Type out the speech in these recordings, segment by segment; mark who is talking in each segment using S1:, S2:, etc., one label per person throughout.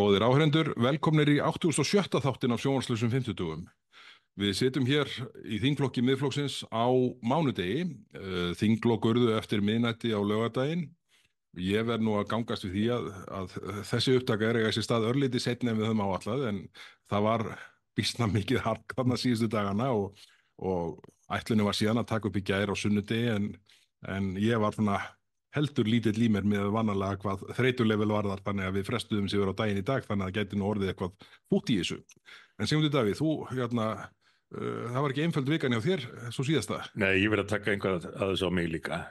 S1: Góðir áheyrendur, velkomnir í 87. þáttin af sjónvarslausum fimmtudögum. Við sitjum hér í þingflokki Miðflokksins á mánudegi. Þinglok urðu eftir miðnætti á laugardaginn. Ég verð nú að gangast við því að þessi upptaka eiga sér stað örlítið seinna en við höfum áætlað, en það var býsna mikið hark þarna síðustu dagana og ætlunin var síðan að taka upp í gær á sunnudegi en ég var svona heldur lítill í mér með vanalega hvað þreytulevel varðar, þannig að við frestuðum sig á daginn í dag, þannig að það gæti nú orðið eitthvað fútt í þessu. En Sigmundur Davíð, þú það var ekki einföld vikan hjá þér svo síðasta.
S2: Nei, ég verð að taka einhvað að þessu á mig líka.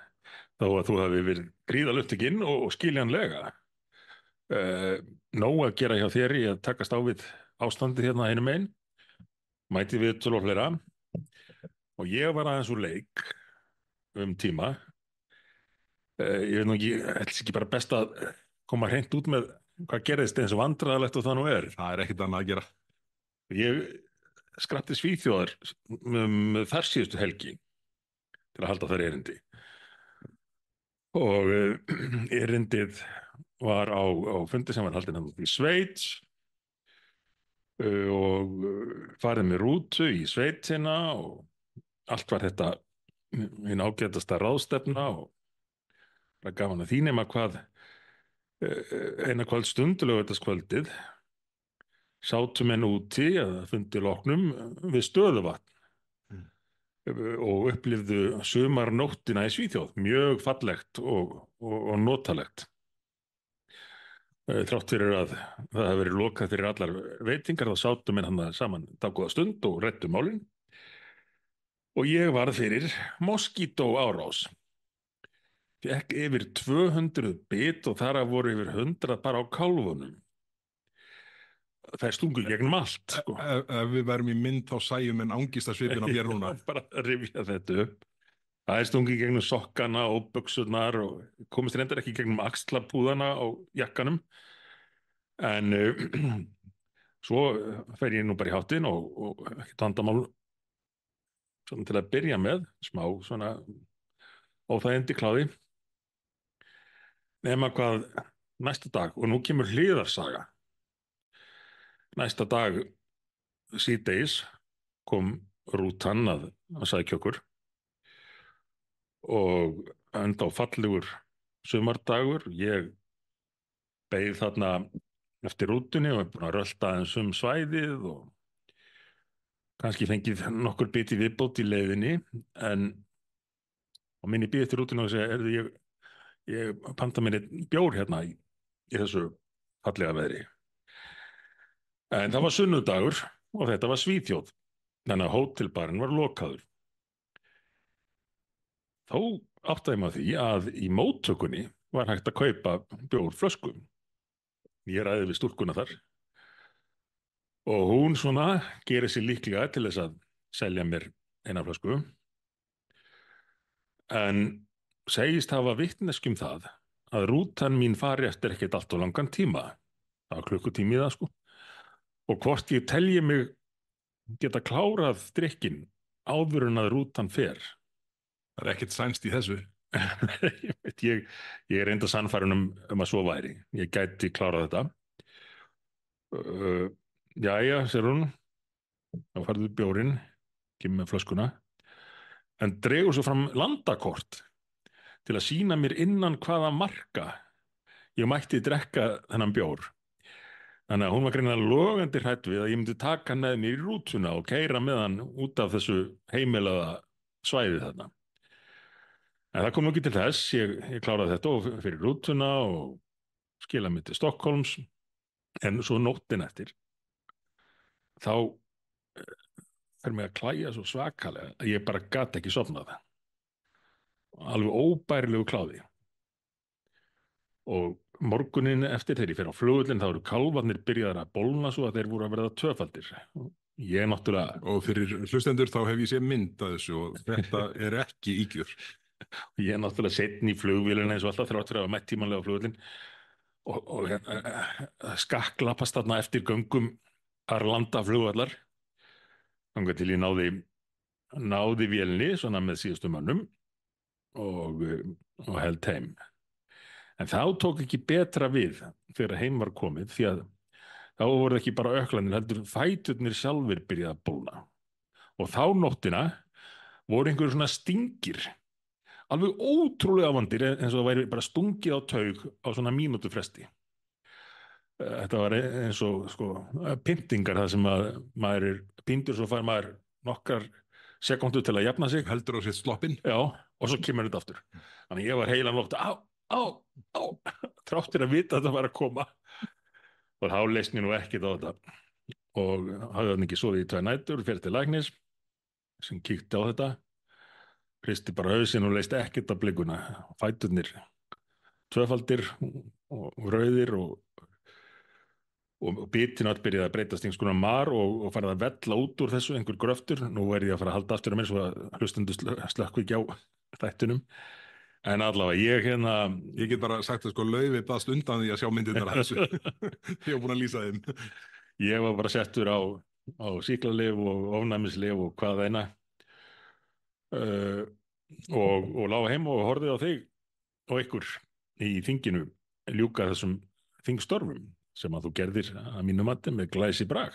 S2: Þó að þú hafi verið gríðarlega upptekinn og skiljanlega. Nóg að gera hjá þér í að takast á við ástandið hérna einum einn. Mæti við til og fleira. Og ég var aðeins úr leik tíma. Ég veit nú ekki, ekki bara best að koma hreint út með hvað gerðist eins og vandræðalegt og það nú er.
S1: Það er ekkert annað að gera.
S2: Ég skratti Svíþjóðar þar síðustu helgi til að halda þar erindi. Og erindið var á fundi sem var haldinn hann í Sveits og farið með rútu í sveitina og allt var þetta hinn ágætasta ráðstefna og það gaf hann að því nema hvað eina kvöldstund laugardagskvöldið sátu menn úti að fundi loknum við Stöðuvatn og upplifðu sumarnóttina í Svíþjóð, mjög fallegt og notalegt. Þrátt fyrir að það hafi verið lokað fyrir allar veitingar, þá sátu menn hann saman dágóða stund og ræddu málin og ég varð fyrir moskítóárás. Fékk yfir 200 bit og þar af voru yfir 100 bara á kálfunum. Það stungu gegnum allt, sko.
S1: Ef við værum í mynd þá sæjum en angist að svipin á mér núna.
S2: Bara að rifja þetta upp. Það stungu gegnum sokkana og buxurnar og komist reyndar ekki gegnum axlapúðana á jakkanum. En svo fer ég nú bara í háttinn og ekkert vandamál svona til að byrja með, smá svona óþægindi kláði. Nema hvað næsta dag, og nú kemur hliðarsaga. Næsta dag síðdegis kom rútan að sækja okkur og enda á fallegur sumardagur. Ég beið þarna eftir rútunni og er búin að rölta aðeins svæðið og kannski fengið nokkur biti viðbót í leiðinni, en á minni bíð eftir rútunni og segja, ég panta mér einn bjór hérna í þessu fallega veðri. En það var sunnudagur og þetta var Svíþjóð, þannig að hótelbarinn var lokaður. Þó áttaði maður því að í móttökunni var hægt að kaupa bjórflösku. Ég ræði við stúlkuna þar og hún svona gerir sig líklega til þess að selja mér eina flösku, en segist hafa vitneskju það að rútan mín fari eftir ekkert allt of langan tíma. Það var klukkutími í það, sko. Og hvort ég telji mig geta klárað drykkinn áður en að rútan fer.
S1: Það er ekkert sænst í þessu.
S2: Ég er enda sannfærinn að svo væri. Ég gæti klárað þetta. Jæja, segir hún. Þá farðu bjórinn, kemur með flöskuna, en dregur svo fram landakort til að sýna mér innan hvaða marka ég mætti drekka þennan bjór. Þannig að hún var greinilega logandi hrædd við að ég myndi taka hann með mér í rútuna og keyra með hann út af þessu heimilaða svæði þarna. En það kom nú ekki til þess, ég kláraði þetta og fyrir rútuna og skilaði mig til Stokkólms, en svo nóttin eftir, þá fer mig að klæja svo svakalega að ég bara gat ekki sofnað. Alveg óbærilegu kláði. Og morguninn eftir þegar ég fer á flugvöllinn, þá eru kálfarnir byrjaðir að bólna svo að þeir voru að verða tvöfaldir. Ég náttúrulega...
S1: Og fyrir hlustendur þá hef ég séð mynd að þessu og þetta er ekki ígjur.
S2: Ég náttúrulega setn í flugvélina eins og alltaf þrátt fyrir að hafa mætt tímanlega á flugvöllinn og skakklappast þarna eftir göngum Arlanda flugvallar. Þangað til ég náði vélni svona með síðustu mönnum og held heim. En þá tók ekki betra við þegar heim var komið, því að þá voru ekki bara öklanir, heldur fæturnir sjálfur byrjað að bólna. Og þá nóttina voru einhverju svona stingir, alveg ótrúlega vondir, eins og það væri bara stungið á taug á svona mínútu fresti. Þetta var eins og sko, pyntingar það sem að maður er pyndur, svo fær maður nokkar sekundur til að jafna sig.
S1: Heldur á sitt sloppinn.
S2: Já, og svo kemur þetta aftur. Þannig ég var heilan nótt, á, þráttir að vita að þetta var að koma. Og þá leist mér nú ekkert á þetta. Og hafði hann ekki sofið í 2 nætur, fer til læknis, sem kíkti á þetta, hristi bara hausinn og leist ekkert af blikuna. Fæturnir tvöfaldir og rauðir og bitin allt byrjaði að breytast einhvers konar mar og farið að vella út úr þessu einhver gröftur. Nú er ég að fara að halda aftur að mér svo að hlustendur slökkvi ekki á þættunum. En allavega
S1: Ég get bara sagt að sko Laufey baðst undan því að sjá myndirnar af þessu. Ég hef búin að lýsa þeim.
S2: Ég var bara settur á sýklalyf og ofnæmislyf og hvað eina og lá heim og horfði á þig og ykkur í þinginu ljúka þessum þingstörfum sem að þú gerðir að mínu mati með glæsi brag.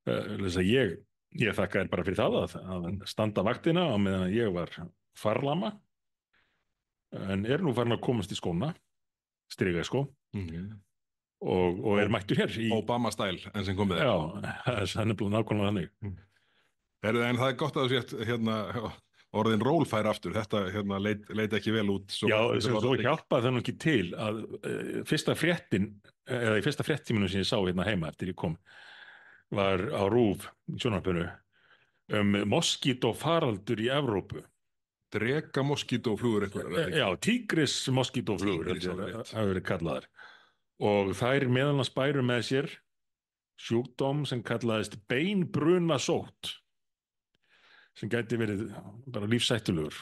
S2: Ég þakka þér bara fyrir það að standa vaktina á meðan ég var farlama, en er nú farin að komast í skóna, strigaskó, og er mættur hér í
S1: Obama-stæl enn sem komið
S2: Já, það er nefnilega nákvæmlega þannig.
S1: En það er gott að þú sért orðin rólfær aftur. Þetta leit ekki vel út.
S2: Já, svo hjálpaði það nú ekki til að fyrsta fréttin, eða í fyrsta fréttíminu sem ég sá hérna heima eftir ég kom, var á RÚV í sjónvarpinu moskítófaraldur í Evrópu.
S1: Dreka moskítóflugur einhverjar.
S2: Já, tígris moskítóflugur hafa verið kallaðar. Og þær meðal annars bæru með sér sjúkdóm sem kallaðist beinbrunasótt, sem gæti verið bara lífshættulegur.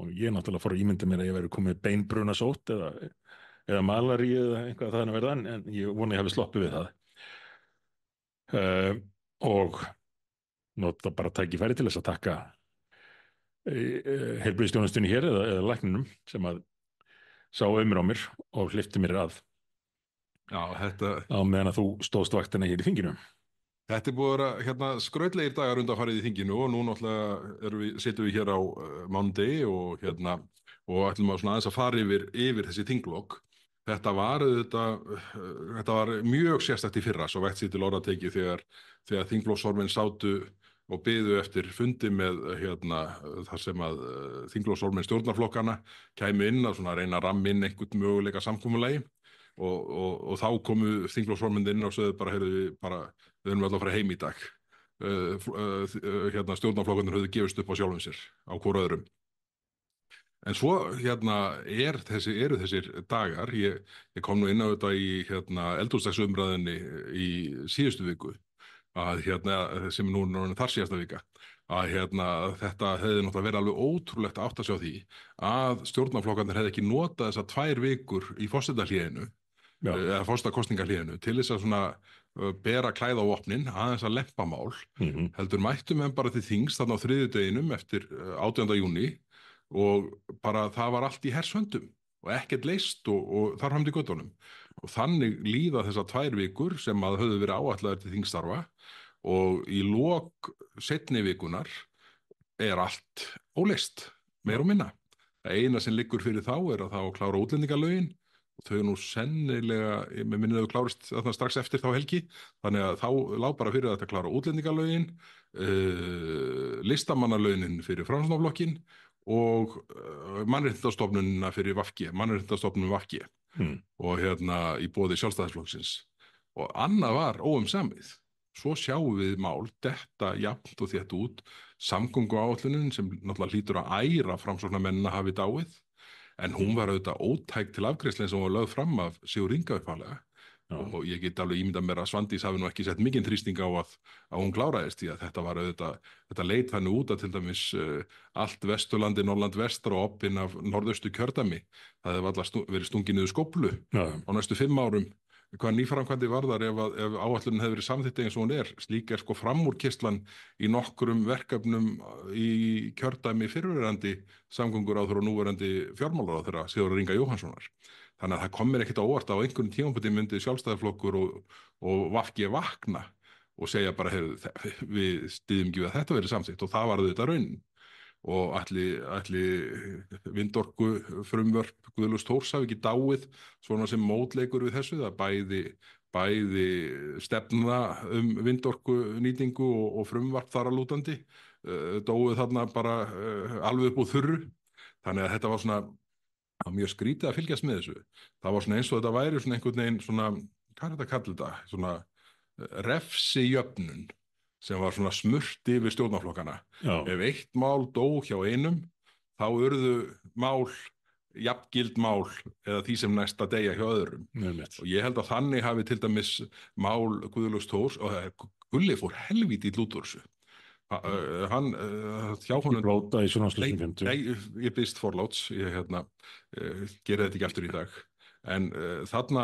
S2: Og ég náttúrulega fór að ímynda mér að ég væri komið beinbrunasótt eða malaríu eða eitthvað það verða, en ég vona ég hafi sloppið við það. Og nota bara tækifæri til þess að takka heilbrigðisþjónustunni hér eða lækninum sem að sá mér á mér og hleypti mér að.
S1: Já,
S2: á meðan að þú stóðst vaktina hér í þinginu.
S1: Þetta er búið að vera skrautlegir dagar undanfarið í þinginu og nú náttúrulega sitjum við hér á mánudegi og ætlum að aðeins að fara yfir þessi þinglok. Þetta var mjög sérstakt í fyrra, svo vægt sér til orða tekið þegar þingflokksformenn sátu og biðu eftir fundi með þar sem að þingflokksformenn stjórnarflokkana kæmu inn að reyna að ramma inn einhvern möguleika samkomulagi. Og þá komu þingflokksformenn inn og sögðu bara, við erum öll að fara heim í dag. Stjórnarflokkarnir höfðu gefist upp á sjálfum sér, á hvoru öðrum. En svo eru þessir dagar, ég kom nú inn á þetta í eldhúsdagsumræðinni í síðustu viku, sem nú er þar síðasta vika, að þetta hefði náttúrulega verið alveg ótrúlegt að átta sig á því að stjórnarflokkarnir hefði ekki notað þessar 2 vikur í forsetahléinu, eða forsetakosningahléinu, til þess að bera klæða á vopnin, aðeins að lempa mál, heldur mættu menn bara til þings þarna á þriðjudeginum eftir 18. júní og bara það var allt í hershöndum og ekkert leyst og þar fram til göttunum. Og þannig líða þessar 2 vikur sem að höfðu verið áætlaðar til þingstarfa og í lok seinni vikunar er allt óleyst, meira og minna. Það eina sem liggur fyrir þá er að það á að klára útlendingalögin og þau nú sennilega, með minnið þau klárist strax eftir þá helgi, þannig að þá lá bara fyrir að þetta klára útlendingalögin, listamannalögin fyrir Framsóknarflokkinn og mannréttindastofnunina fyrir mannréttindastofnun VG og í boði Sjálfstæðisflokksins. Og annað var óumsamið. Svo sjáum við mál detta jafnt og þétt út, samgönguáætlunin sem náttúrulega hlýtur að æra Framsóknarmennina hafi dáið, en hún var auðvitað ótæk til afgreiðslu eins og hún var lögð fram af Sigurð Inga upphaflega. Og ég get alveg ímyndað mér að Svandís hafi nú ekki sett mikinn þrýsting á að hún kláraðist, því að þetta leit þannig út að til dæmis allt Vesturlandi, Norrland vestra og oppinn af norðaustu kjördæmi, það hefði alltaf verið stungið niður skóflu á næstu 5 árum hvað nýframkvæmdi varðar ef áætlunin hefur verið samþykkt eins og hún slík sko framúrkeyrslan í nokkrum verkefnum í kjördæmi fyrrverandi samgönguráðherra og núverandi fjármálaráðherra Sigurðar Inga Jóhannssonar. Þannig að það kom mér ekkert á óvart á einhverjum tímapunkti myndi Sjálfstæðisflokkur og VG vakna og segja bara, við styðjum ekki við að þetta verið samþykkt, og það var þetta raunin. Og ætli vindorku frumvörp Guðlaugs Þórs hafi ekki dáið svona sem mótleikur við þessu, það bæði stefna vindorku nýtingu og frumvarp þar að lútandi dóið þarna bara alveg upp úr þurru. Þannig að þetta var svona mjög skrítið að fylgjast með þessu. Það var svona eins og þetta væri svona einhvern veginn svona, hvað er þetta að kalla þetta, svona refsijöfnun sem var svona smurt yfir stjórnarflokkana.
S2: Já.
S1: Ef eitt mál dó hjá einum, þá urðu mál, jafngild mál, eða því sem næsta deyja hjá öðrum. Og ég held að þannig hafi til dæmis mál Guðlaugs Þórs, og Gulli fór helvíti í lútursu. Hann, hjá honum...
S2: Blóta í Sjónvarpslausunum 50.
S1: Nei, ég biðst forláts, ég gera þetta ekki aftur í dag. En þarna,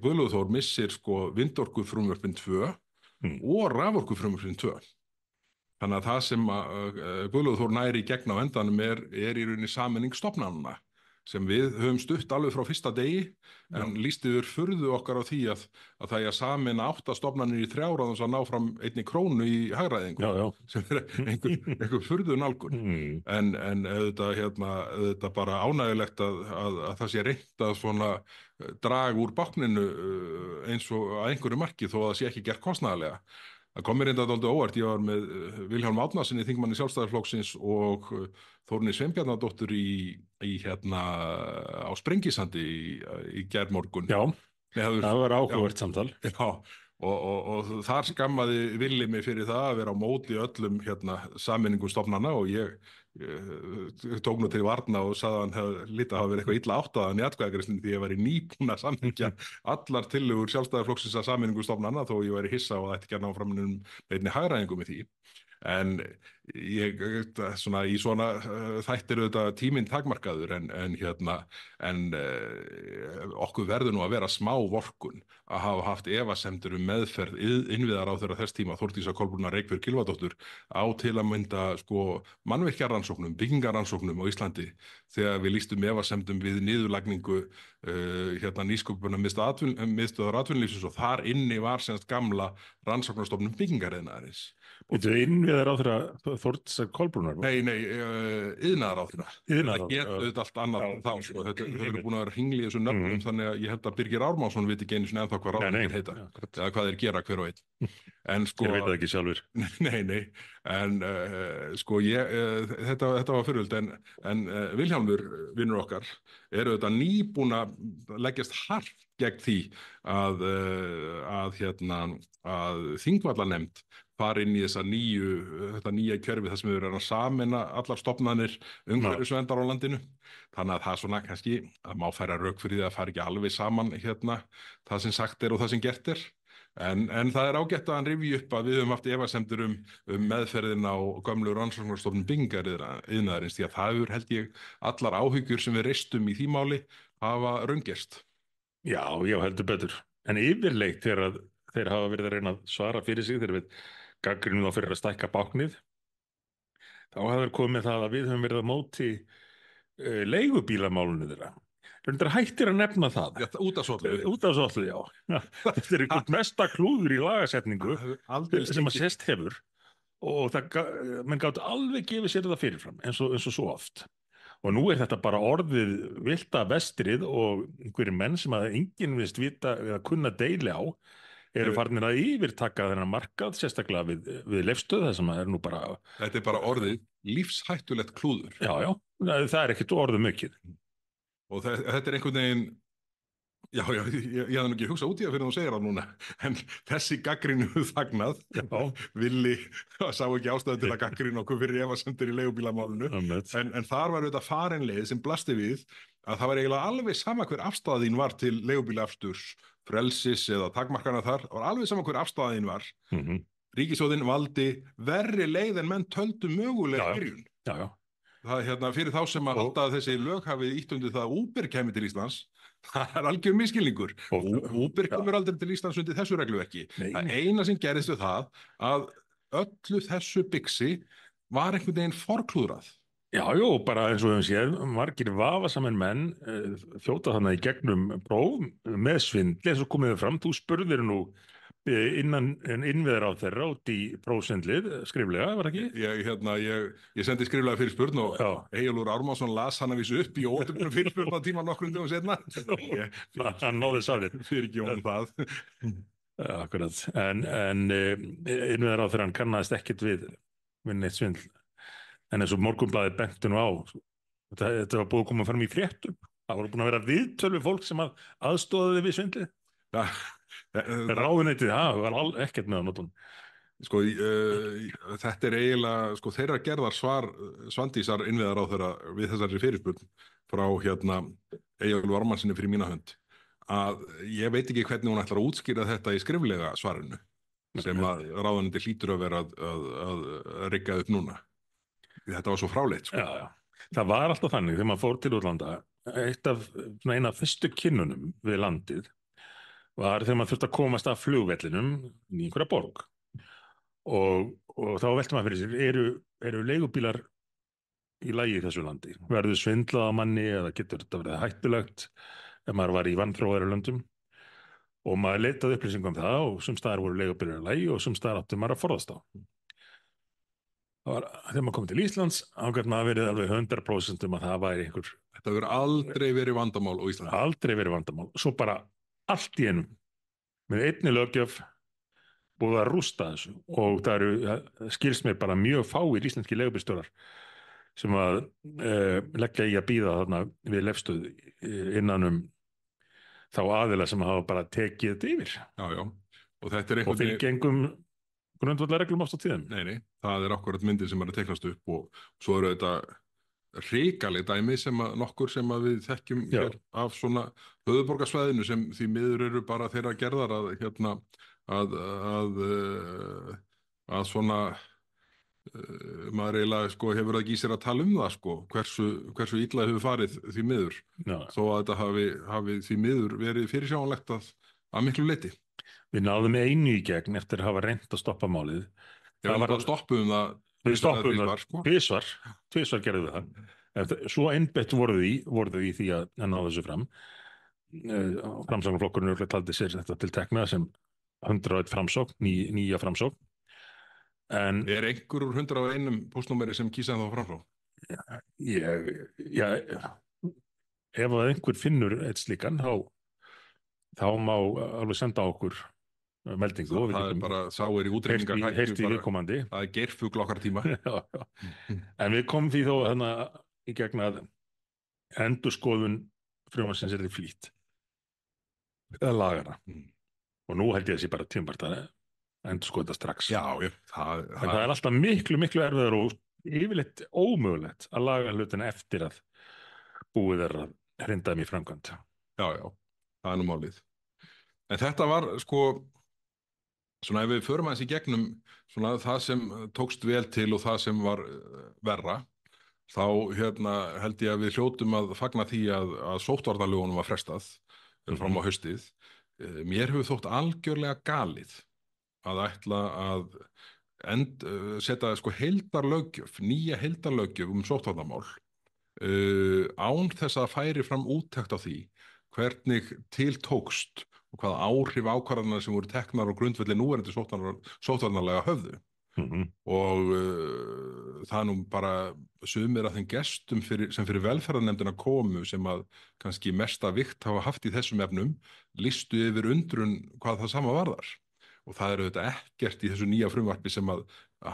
S1: Guðlaugur Þór missir sko vindorku frumvörpin 2 og raforku frumvörpin 2. Þannig að það sem Guðlaugur Þór næri í gegn á endanum er í rauninni sameining stofnanna sem við höfum stutt alveg frá fyrsta degi, en lýst yfir furðu okkar á því að það er að sameina 8 stofnanir í 3 ára að ná fram 1 krónu í hagræðingu, sem er einhver furðu nálgun. En auðvitað bara ánægilegt að það sé reynt að svona draga úr bákninu eins og að einhverju marki þó að það sé ekki gert kostnaðarlega. Það kom mér reyndar dálítið óvart, ég var með Vilhjálm Árnasyni, þingmanni Sjálfstæðisflokksins, og Þórunni Sveinbjarnardóttur á Sprengisandi í gærmorgun.
S2: Já, það var áhugavert samtal.
S1: Já, og þar skammaði Villi mig fyrir það að vera á móti öllum sameiningum stofnana, og ég tók nú til varna og sagði að hann lítið hafa verið eitthvað illa áttaðan í atkvæðagreiðslunni því ég væri nýbúinn að samþykkja allar tillögur Sjálfstæðisflokksins að sameiningum stofnana, þó ég væri hissa og ætti ekki að ná fram neinni hagræðingu með því. En í svona þættir auðvitað tíminn takmarkaður, en okkur verður nú að vera smá vorkunn að hafa haft efasemdir meðferð innviðaráðherra þess tíma, Þórdísar Kolbrúnar Reykfjörð Gylfadóttur, á til að mynda mannvirkjarannsóknum, byggingarannsóknum á Íslandi, þegar við lýstum efasemdum við niðurlagningu nýsköpunarmiðstöðvar atvinnulífsins, og þar inni var semst gamla rannsóknarstofnun byggingariðnaðarins.
S2: Þetta er innviðaráðherra Þórdísar Kolbrúnar?
S1: Nei, iðnaðaráðherra. Það getur auðvitað allt annað þá, sko. Þetta hefur búin að vera hringli í þessu nöfnum, þannig að ég held að Birgir Ármannsson viti ekki einu sinni ennþá hvað ráðherra heita, eða hvað þeir gera hver og einn. Ég veit það ekki sjálfur. Nei, en þetta var fyrrvöld, en Vilhjálmur, vinnur okkar, eru þetta nýbúin að leggjast hart gegn því að Þingvallanefnd fara inn í þetta nýja kerfi þar sem við erum að sameina allar stofnanir umhverfisverndar á landinu. Þannig að það svona kannski að má færa rök fyrir því að fara ekki alveg saman það sem sagt er og það sem gert er. En það er ágætt að hann rifji upp að við höfum haft efasemdir meðferðin á gömlu rannsóknarstofnun byggingariðnaðarins, því að það hefur, held ég, allar áhyggjur sem við reistum í því máli hafa raungerst.
S2: Já, heldur betur. En yfirleitt þegar þeir hafa verið að reyna að svara fyrir sig, þegar við gagnrýnum þá fyrir að stækka báknið, þá hafa þeir komið það að við höfum verið á móti leigubílamálinu þeirra. Reyndar hættir að nefna það.
S1: Já, út af svolítið.
S2: Út af svolítið, já. Þetta er einhvern mesta klúður í lagasetningu sem að sést hefur, og menn gátu alveg gefið sér það fyrirfram, eins og svo oft. Og nú er þetta bara orðið vilda vestrið, og einhverjir menn sem að enginn virðist vita eða kunna deili á eru farnir að yfirtaka þennan markað, sérstaklega við Leifsstöð, það sem er nú bara...
S1: Þetta er bara orðið lífshættulegt klúður.
S2: Já, það er ekkert orðið mikið.
S1: Og þetta er einhvern veginn, ég hafði nú ekki hugsað út í það fyrir að þú segir það núna, en þessi gagnrýnu þagnað, Villi sá ekki ástæðu til að gagnrýna okkur fyrir efasemdir í leigubílamálinu, en þar var auðvitað farin leið sem blasti við að það var eiginlega alveg sama hver afstæðin var til leigubílaaksturs, frelsis eða takmarkana þar, það var alveg sama hver afstæðin var. Ríkissjóðinn valdi verri leið en menn töldu mögulega byrjun.
S2: Já.
S1: Það fyrir þá sem að halda að þessi lög hafi ítt undir það að Uber kæmi til Íslands, Það er algjör miskilningur.
S2: Og,
S1: Uber
S2: ja,
S1: komur aldrei til Íslands undir þessu regluverki.
S2: nei,
S1: Það
S2: nei.
S1: eina sem gerist við það að öllu þessu byggsi var einhvern veginn forklúðrað.
S2: Já, jú, bara eins og við höfum séð, margir vafasamir menn þjóta þannig í gegnum próf með svindli, eins og komið þér fram, þú spurðir nú innviðar á þeirra út í prófsvindlið, skriflega, var það ekki?
S1: Ég sendi skriflega fyrirspurn og
S2: Já,
S1: Eyjólfur Ármannsson las hann að vísu upp í ótöfnum fyrirspurna tíma nokkrum dögum setna.
S2: hann náði sárið.
S1: Fyrir ekki um það.
S2: Akkurat, en innviðar á þeirra hann kannaðist ekkit við neitt svindl. En eins og Morgunblaðið benti nú á, þetta var búið að koma fram í fréttum. Það voru búin að vera viðtöl við fólk sem aðstoðaði við svindlið. Ráðuneytið, það var ekkert með á notum.
S1: Sko, þetta er eiginlega sko, þeirra gerðar svar Svandísar innviðar á þeirra við þessari fyrirspurn frá Eyjólfur Ármannssoni fyrir mína hönd að ég veit ekki hvernig hún ætlar að útskýra þetta í skriflega svarinu sem að ráðuneytið hlýtur að vera að rigga upp núna. Þetta var svo fráleitt sko.
S2: Já. Það var alltaf þannig þegar maður fór til útlanda, eina af fyrstu kynnunum við landið var þegar maður þurfti að komast af flugvellinum í einhverja borg og þá velti maður fyrir sér, eru leigubílar í lagi í þessu landi? Verður svindlað á manni eða getur þetta verið hættulegt ef maður var í vanþróaðri löndum? Og maður leitaði upplýsingum um það og sums staðar voru leigubílar í lagi og sums staðar átti maður að forðast á. Þegar maður kom til Íslands ágætt maður verið alveg 100% að það væri einhver.
S1: Þetta verður aldrei verið vandamál á Íslandi.
S2: Aldrei verið vandamál. Svo bara allt í einum með einni löggjöf búið að rústa þessu og það skilst mér bara mjög fáir íslenski leigubílstjórar sem að leggja í að bíða þarna við lefstöð innan þá aðila sem hafa bara tekið þetta yfir.
S1: Já. Og þetta er
S2: og fylgja engum grundvallarreglum oft á tíðum.
S1: Nei, það er akkurat myndin sem er að teiknast upp og svo eru þetta hrikaleg dæmi sem að nokkur sem að við þekkjum hér af svona höfuðborgarsvæðinu sem því miður eru bara þeirra gerðar að svona maður eiginlega sko hefur það ekki í sér að tala um það sko hversu illa hefur farið því miður þó að þetta hafi því miður verið fyrirsjáanlegt að miklu leyti.
S2: Við náðum einu í gegn eftir að hafa reynt að stoppa málið.
S1: Við stoppuðum það
S2: tvisvar gerðum við það. Svo einbeitt voru því því að ná þessu fram. Framsóknarflokkurinn taldi sér þetta til tekna sem 101 framsókn, nýja framsókn. En
S1: er einhver úr 101 póstnúmeri sem kýsa þá framfrá?
S2: Ef að einhver finnur eitt slíkan þá má alveg senda okkur meldingu.
S1: Það er bara sáir í útreikningar
S2: heyrst í viðkomandi.
S1: Það er geirfugl okkar tíma.
S2: Já. En við komum því þó í gegn að endurskoðun frumvarpsins er því flýtt eða lagana og nú held ég að sé bara tímabært að endurskoða þetta strax.
S1: Já.
S2: Það er alltaf miklu erfiðar og yfirleitt ómögulegt að laga hlutina eftir að búið er að hrinda þeim í framkvæmd.
S1: Já, það er nú málið. En þetta var sko svona ef við förum aðeins í gegnum svona það sem tókst vel til og það sem var verra þá held ég að við hljótum að fagna því að sóttvarnalögunum var frestað fram á haustið. Mér hefur þótt algjörlega galið að ætla að setja sko nýja heildarlöggjöf sóttvarnamál án þess að færi fram úttekt á því hvernig til tókst og hvaða áhrif ákvarðanir sem voru teknar á grundvelli núverandi sóttvarnalega höfðu. Og það nú bara sumir af þeim gestum sem fyrir velferðarnefndina komu sem að kannski mesta vikt hafa haft í þessum efnum listu yfir undrun hvað það sama varðar. Og það eru þetta ekkert í þessu nýja frumvarpi sem að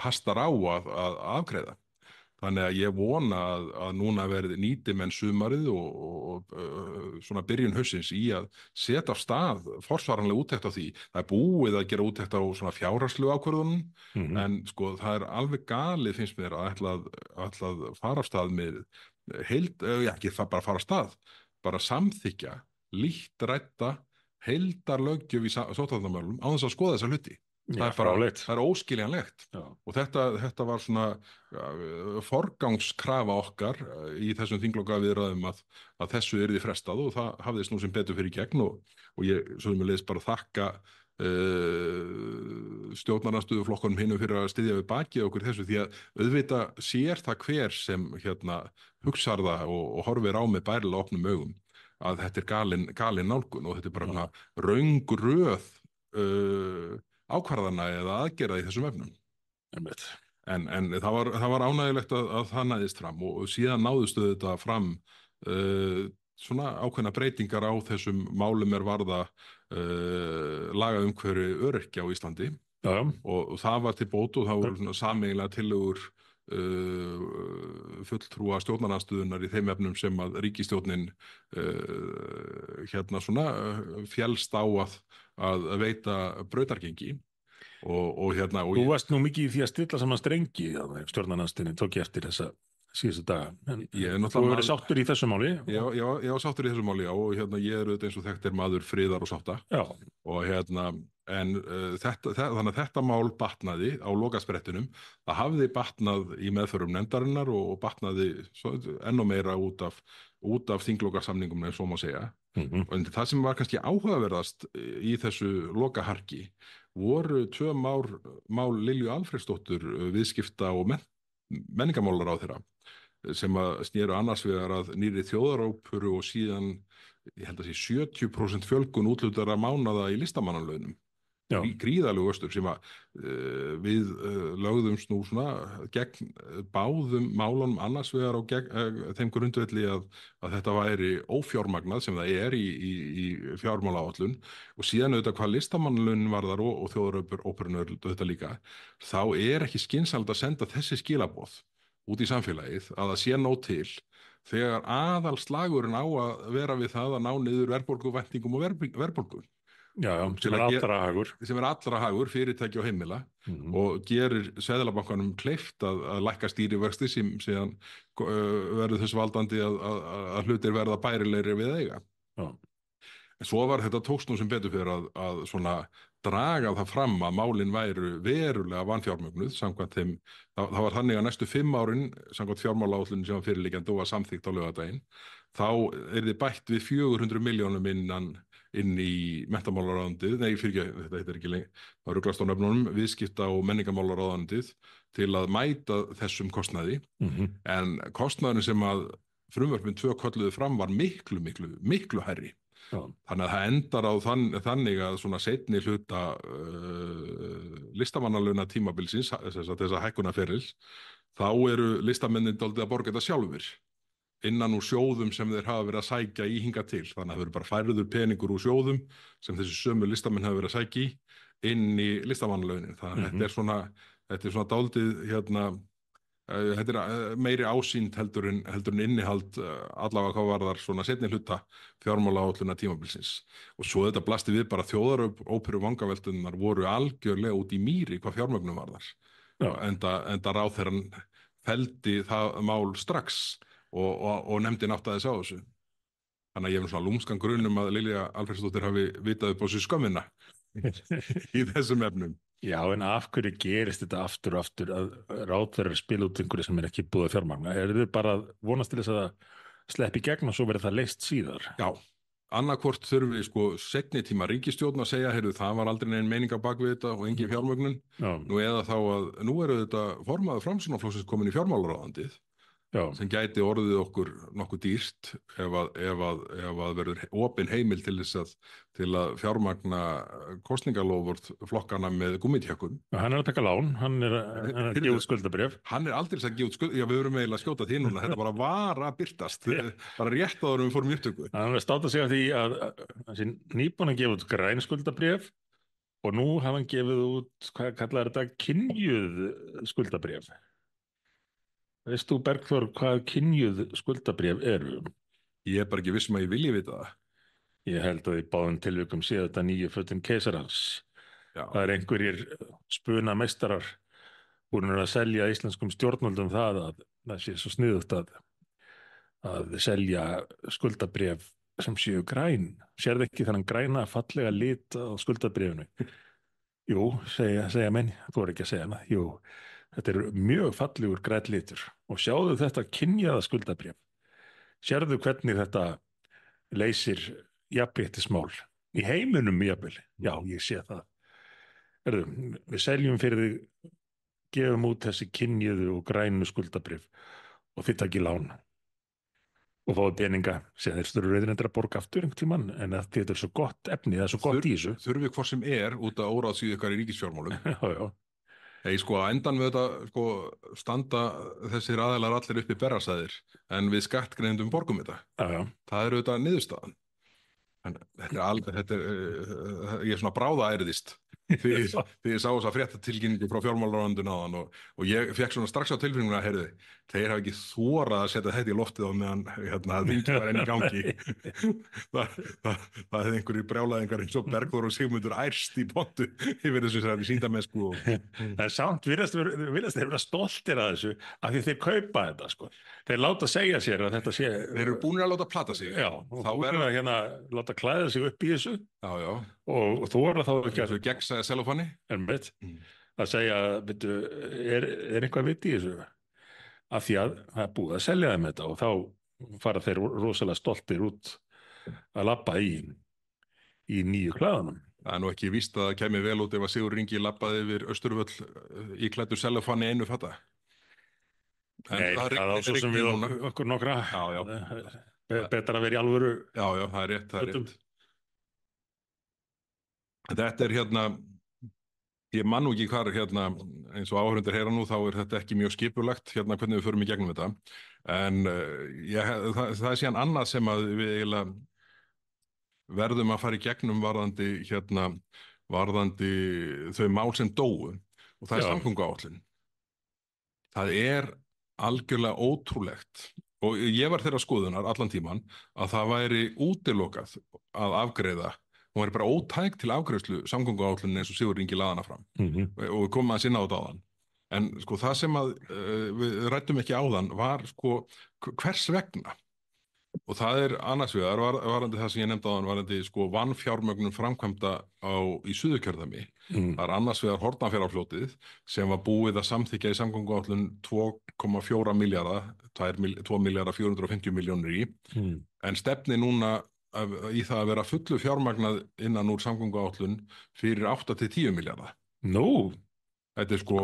S1: hastar á að afgreiða. Þannig að ég vona að núna verði nýti menn sumarið og svona byrjun haustsins í að setja af stað forsvaranlega úttekt á því. Það er búið að gera úttekt á svona fjárhagslegu ákvörðunum, en sko það er alveg galið finnst mér að ætla að fara af stað með ekki það bara fara af stað, bara samþykkja, lítt rædda, heildarlöggjöf í sóttvarnamálum á þess að skoða þessa hluti. Það
S2: Já,
S1: er bara,
S2: fráleitt.
S1: það er óskiljanlegt.
S2: Já,
S1: Og þetta var svona forgangskrafa okkar í þessum þinglokaviðræðum að þessu yrði frestað og það hafðist nú sem betur fyrir í gegn og ég svo sem ég leiðist bara þakka stjórnarandstöðuflokkunum hinum fyrir að styðja við bakið okkur í þessu því að auðvitað sér það hver sem hugsar það og horfir á með bærilega opnum augum að þetta er galin nálgun og þetta er bara
S2: já,
S1: svona röng röð ákvarðana eða aðgerða í þessum efnum.
S2: einmitt.
S1: En það var ánægilegt að það næðist fram og síðan náðustu þetta fram svona ákveðna breytingar á þessum málum varða lagaumhverfi öryrkja á Íslandi
S2: Já, já,
S1: og það var til bóta og það voru svona sameiginlega tillögur fulltrúa stjórnarandstöðunar í þeim efnum sem að ríkisstjórnin féllst á að veita brautargengi og
S2: þú varst nú mikið í því að stilla saman strengi í stjórnarnarstinni, tók ég eftir þessa síðustu daga. En
S1: ég er
S2: þú hefur verið sáttur í þessu máli.
S1: ég var sáttur í þessu máli já, og ég er auðvitað eins og þekkt maður friðar og sátta
S2: Já,
S1: og en þannig að þetta mál batnaði á lokasprettinum það hafði batnað í meðförum nefndarinnar og batnaði ennú meira út af þinglokasamningum eins og má segja og það sem var kannski áhugaverðast í þessu lokaharki voru tvö mál Lilju Alfreðsdóttur viðskipta og menningarmálaráðherra sem að snéru annars vegar að nýrri þjóðaróperu og síðan ég held að sé 70% fjölgun útlutara mánada í listamannalaunum
S2: já,
S1: gríðalegu östur sem að við lögðum nú svona gegn báðum málunum annars vegar á þeim grundvelli að þetta væri ófjármagnað sem það er í fjármálaáætlun og síðan auðvitað hvað listamannalaunin varðar og þjóðaróperun auðvitað líka þá er ekki skynsamlegt að senda þessi skilaboð út í samfélagið að það sé nóg til þegar aðalslagurinn á að vera við það að ná niður verðbólguvæntingum og verðbólgu
S2: já, sem er allra hagur.
S1: sem er allra hagur fyrirtæki og heimila og gerir Seðlabankanum kleift að lækka stýrivexti sem síðan verður þess valdandi að hlutir verða bærilegri við eiga.
S2: Já,
S1: En svo var þetta tókst nú sem betur fyrir að svona draga það fram að málin væru verulega vanfjármögnuð samkvæmt þeim, það var þannig að næstu 5 árin samkvæmt fjármálaáætlunin sem var fyrirliggjandi og var samþykkt á laugardaginn, þá yrði bætt við 400 milljónum inn í menntamálaráðundið, þetta heitir ekki lengi, það ruglast á nöfnunum, viðskipta og menningarmálaráðundið til að mæta þessum kostnaði, en kostnaðurinn sem að frumvörpin 2 kölluðu fram var miklu hærri.
S2: já,
S1: Þannig að það endar á þannig að svona seinni hluta listamannalauna tímabilsins, þessa hækkunarferils, þá eru listamennin dálítið að borga þetta sjálfur innan úr sjóðum sem þeir hafa verið að sækja í hingað til. Þannig að það verður bara færður peningur úr sjóðum sem þessi sömu listamenn hafa verið að sækja í inn í listamannalaunin. Þannig að þetta er svona dálítið þetta er meiri ásýnd heldur en innihald allavega hvað varðar svona seinni hluta fjármálaáætlunar tímabilsins og svo þetta blasti við bara þjóðaróperu vangaveltunar voru algjörlega út í mýri hvað fjármögnum varðar enda ráðherrann felldi það mál strax og nefndin áttaði sig á þessu þannig að ég hef svona lúmskan grunum að Lilja Alfreðsdóttir hafi vitað upp á sig skömmina í þessum efnum.
S2: Já, en af hverju gerist þetta aftur og aftur að ráðherrar spila út einhverju sem er ekki búið að fjármagna? Er þið bara að vonast til þess að það sleppi í gegn og svo verður það leyst síðar?
S1: Já, annarkvort þurfum við seinni tíma ríkisstjórn að segja, heyrðu, það var aldrei neinn meining á bak við þetta og engin fjármögnun. Nú eða þá að nú eru þetta formaður Framsóknarflokksins komin í fjármálaráðandið sem gæti orðið okkur nokkuð dýrt ef að verður opin heimil til að fjármagna kosningalofvörð flokkana með gúmmítjökkum.
S2: Hann er að taka lán, hann er að gefa út skuldabréf.
S1: Hann er aldrei að gefa út skuldabréf, já við verum eiginlega að skjóta því núna, þetta bara var að birtast, bara rétt áður við fórum í upptöku.
S2: Hann er að státa sig af því að hann sé nýbúinn að gefa út græn skuldabréf og nú hafa hann gefið út, hvað kallar þetta, kynjuð skuldabréf. Veist þú, Bergþór, hvað kynjuð skuldabréf eru?
S1: Ég er bara ekki viss að ég vilji vita það.
S2: Ég held að í báðum tilvikum sé þetta nýju fötin keisarans. Það er einhverjir spuna meistarar búin að selja íslenskum stjórnvöldum það að það sé svo sniðugt að selja skuldabréf sem séu græn. Sérðu ekki þannig græna fallega lit á skuldabréfinu? jú, segja menn, þú er ekki að segja hana, jú, þetta er mjög fallegur grænn litur og sjáðu þetta kynjaða skuldabréf. Sérðu hvernig þetta leysir jafnréttismál í heiminum jafnvel. Já, ég sé það. Erðu, við seljum fyrir þig, gefum út þessi kynjuðu og grænu skuldabréf og þið takið lán og fáið peninga sem þeir störu reyðir að borga aftur einhvern tímann en að þetta er svo gott efni, það er svo gott í þessu.
S1: Þurfi hvort sem er út að óráðsíðu ykkar í ríkisfjármálum.
S2: Já, já.
S1: Ei, sko, að endan við þetta, sko, standa þessir aðeilar allir upp í berrasæðir en við skattgreiðendum borgum þetta.
S2: Já, já.
S1: Það er auðvitað niðurstaðan. En ég er svona bráðaærðist því ég sá þess að fréttatilkynningu frá fjármálaráðuneytinu áðan og ég fekk svona strax á tilfinninguna að heyrðu, þeir hafa ekki þorað að setja þetta í loftið á meðan þingið var enn í gangi. Það hefði einhverjir brjálæðingar eins og Bergþór og Sigmundur ærst í pontu yfir þessu sér sýndamessku.
S2: Það er samt virðast þeir vera stoltir að þessu af því þeir kaupa þetta, sko. Þeir láta segja sér að þetta sé.
S1: Þeir eru búinir að láta plata sig.
S2: Já, og búinir að hérna láta klæða sig upp í þessu.
S1: Já, já.
S2: Og þora þá ekki
S1: að gegnsæja selófanni
S2: að segja, veitu, er eitthvað vit í þessu af því að það er búið að selja þeim þetta og þá fara þeir rosalega stoltir út að labba í nýju klæðunum.
S1: Það er nú ekki víst að það kemur vel út ef að Sigurður Ingi labbaði yfir Austurvöll í klæddu selófanni einu fatta.
S2: Nei, það á svo sem við okkur nokkra.
S1: Já, já.
S2: Betra að vera í alvöru.
S1: Já, já, það er rétt. Þetta er ég man nú ekki hvar eins og áhörundur heyra nú, þá er þetta ekki mjög skipulagt hvernig við förum í gegnum þetta. En það er síðan annað sem að við eiginlega verðum að fara í gegnum varðandi þau mál sem dóu og það er samgönguáætlun. Það er algjörlega ótrúlegt og ég var þeirra skoðunar allan tíman að það væri útilokað að afgreiða. Hún væri bara ótæk til afgreiðslu samgönguáætlunin eins og Sigurður Ingi laði hana fram og við komum aðeins inn á þetta áðan. En sko það sem við ræddum ekki áðan var sko hvers vegna. Og það er annars vegar varandi það sem ég nefndi áðan varandi sko vanfjármögnun framkvæmda í Suðurkjördæmi. Það er annars vegar Hornafjarðarfljótið sem var búið að samþykkja í samgönguáætlun 2,4 milljarða, 2.450 milljónir í. En stefni núna í það að vera fullu fjármagnað innan úr samgönguáætlun fyrir 8-10 milljarða.
S2: Nú,
S1: þetta er sko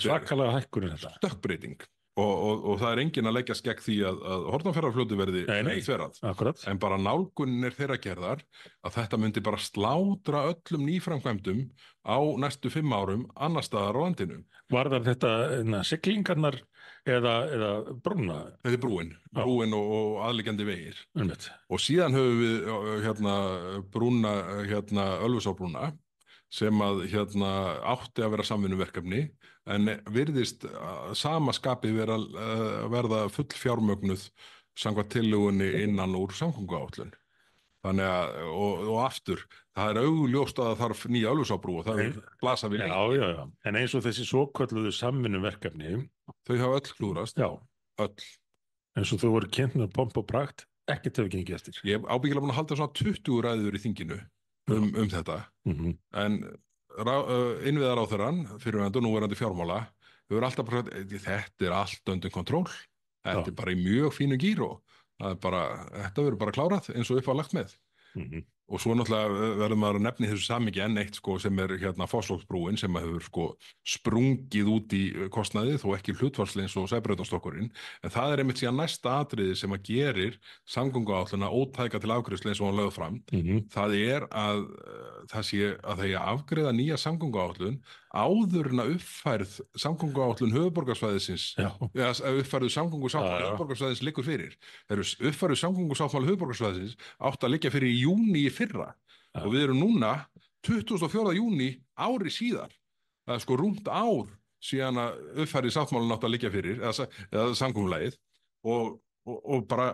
S2: svakalega hækkun þetta.
S1: Stökkbreyting og það er enginn að leggjast gegn því að Hornafjarðarfljótið verði þverrað. En bara nálgunin er þeirra gerðar að þetta myndi bara slátra öllum nýframkvæmdum á næstu 5 árum annars staðar á landinu.
S2: Varðar þetta siglingarnar eða brúna?
S1: Þetta er brúin og aðliggjandi vegir. Og síðan höfum við brúna, Ölfusárbrúna sem að átti að vera samvinnuverkefni en virðist sama skapi verða full fjármögnuð samkvæmt tillögunni innan úr samgönguáætlun. Þannig að, og aftur, það er augljóst að það þarf nýja Ölfusárbrú og það er blasa við.
S2: Já. En eins og þessi svokölluðu samvinnuverkefni.
S1: Þau hafa öll klúðrast.
S2: Já.
S1: Öll.
S2: Eins og þau voru kynnt með pomp og prakt, ekkert hefur gengið eftir.
S1: Ég hef ábyggilega búin að halda svona 20 ræður í þinginu þetta. En innviðaráðherrann, fyrrverandi og núverandi fjármála, hefur alltaf bara þetta er allt undir kontról. Þetta er bara í mjög fínu gír og þetta verður bara klárað eins og upp á lagt með. Og svo náttúrulega verður maður að nefna í þessu samhengi enn eitt sko, sem er Fossvogsbrúin sem hefur sko, sprungið út í kostnaði þó ekki hlutfallslega eins og Sæbrautarstokkurinn. En það er einmitt síðan næsta atriði sem að gerir samgönguáætlunina ótæka til afgreiðslu eins og hann lögð fram. Það er að það sé að það er afgreiða nýja samgönguáætlun áður en að uppfærð samgönguáætlun höfuðborgarsvæðisins uppfærðu samgöngusáttmáli höfuðborgarsvæðisins liggur fyrir. Uppfærðu samgöngusáttmáli höfuðborgarsvæðisins átt að liggja fyrir í júní í fyrra og við erum núna 24. júní ári síðar. Það er sko rúmt ár síðan að uppfærði sáttmálinn átt að liggja fyrir eða samkomulagið og bara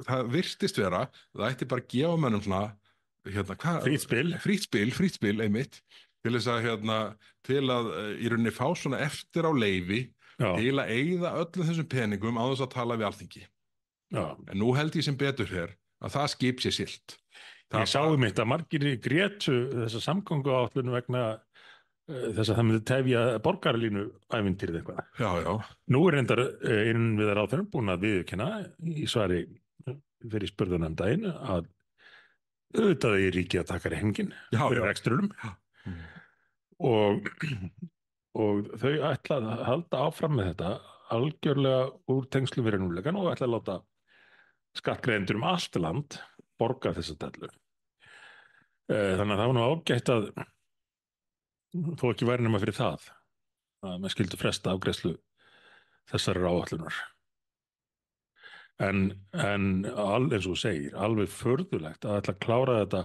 S1: það virtist vera það ætti bara að gefa mönnum svona frítt spil einmitt til þess að til að í rauninni fá svona eftir á leyfi til að eyða öllum þessum peningum á þess að tala við Alþingi. En nú held ég sem betur hér að það skip sé siglt.
S2: Ég sá mitt að margir grétu þessa samgönguáætlun vegna þess að það myndi tefja borgarlínu ævintýrið eitthvað.
S1: Já, já.
S2: Nú er reyndar innviðaráðherrann búinn að viðurkenna í svari fyrir spurðunum daginn að auðvitað er ríkið að taka reikninginn fyrir rekstrunum og, og þau ætla að halda áfram með þetta algjörlega úr tengslum við raunveruleikann og ætla að láta skattgreiðendur allt land borga þessa dellu. Þannig að það var nú ágætt að þó ekki væri nema fyrir það að maður skildi fresta afgreiðslu þessari áætlunar. En eins og þú segir, alveg furðulegt að ætla að klára þetta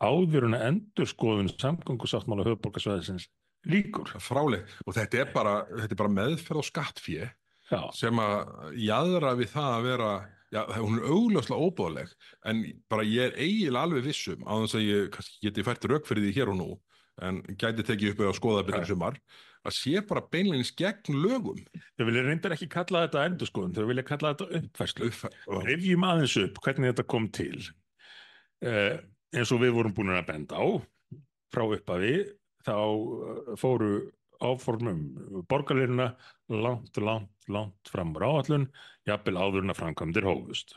S2: áður en endurskoðun samgöngusáttmála höfuðborgarsvæðisins lýkur.
S1: Fráleitt. Og þetta er bara meðferð á skattfé sem að jaðra við það að vera, já, hún er augljóslega óboðleg, en bara ég er eiginlega alveg vissum á þess að ég kannski geti fært rök fyrir því hér og nú, en gæti tekið upp eða skoða betur sumar, að sé bara beinleinis gegn lögum.
S2: Þau vilja reyndar ekki kalla þetta endurskoðun, þau vilja kalla þetta uppfærslu. Rifjum aðeins upp hvernig þetta kom til. Eins og við vorum búin að benda á frá upphafi, þá fóru áformum borgarlínuna langt fram úr áætlun, jafnvel áður en að framkvæmdir hófust.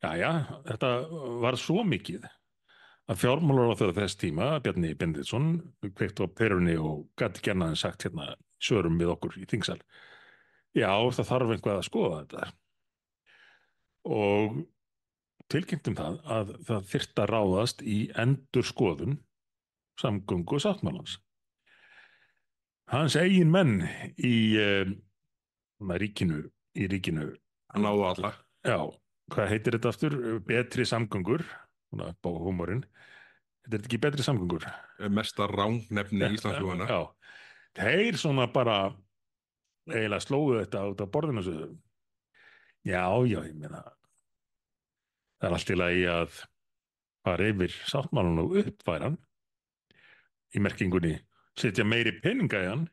S2: Jæja, þetta var svo mikið að fjármálaráðherra þess tíma, Bjarni Benediktsson, kveikti á perunni og gat ekki annað en sagt hérna svörum við okkur í þingsal. Já, það þarf einhvað að skoða þetta. Og tilkynntum það að það þyrfti að ráðast í endurskoðun samgöngusáttmálans. Hans eigin menn í ríkinu.
S1: Hann náðu alla.
S2: Já, hvað heitir þetta aftur? Betri samgöngur, svona upp á húmorinn. Þetta er ekki betri samgöngur.
S1: Mesta rangnefni Íslandssögunnar.
S2: Já, þeir svona bara eiginlega slóðu þetta út af borðinu þessu. Já, ég meina, það er allt í lagi að fara yfir sáttmálann og uppfæra hann í merkingunni setja meiri peninga í hann,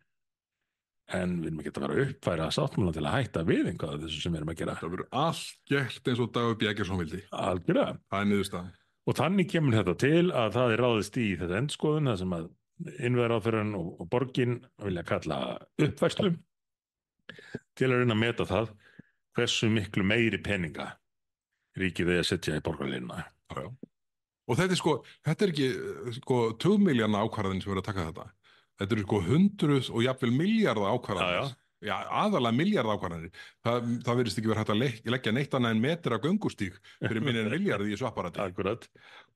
S2: en við erum ekki að vera að uppfæra sáttmálann til að hætta við einhvað af þessu sem við erum að gera.
S1: Það verður allt gert eins og Dagur B. Eggertsson vildi.
S2: Algjörlega.
S1: Það er niðurstaðan.
S2: Og þannig kemur þetta til að það er ráðist í þetta endurskoðun, það sem að innviðaráðherrann og borgin vilja kalla uppfærslu til að reyna að meta það hversu miklu meiri peninga ríkið er að setja í borgarlínuna.
S1: Já. Og þetta er ekki tugmilljarna ákvarðanir sem verður að taka þetta. Þetta eru hundruð og jafnvel milljarða ákvarðanir. Já, aðalega milljarða ákvarðanir. Það virðist ekki verið hægt að leggja neitt annað en metra göngustíg fyrir minni en milljarði í þessu apparati.
S2: Akkurat.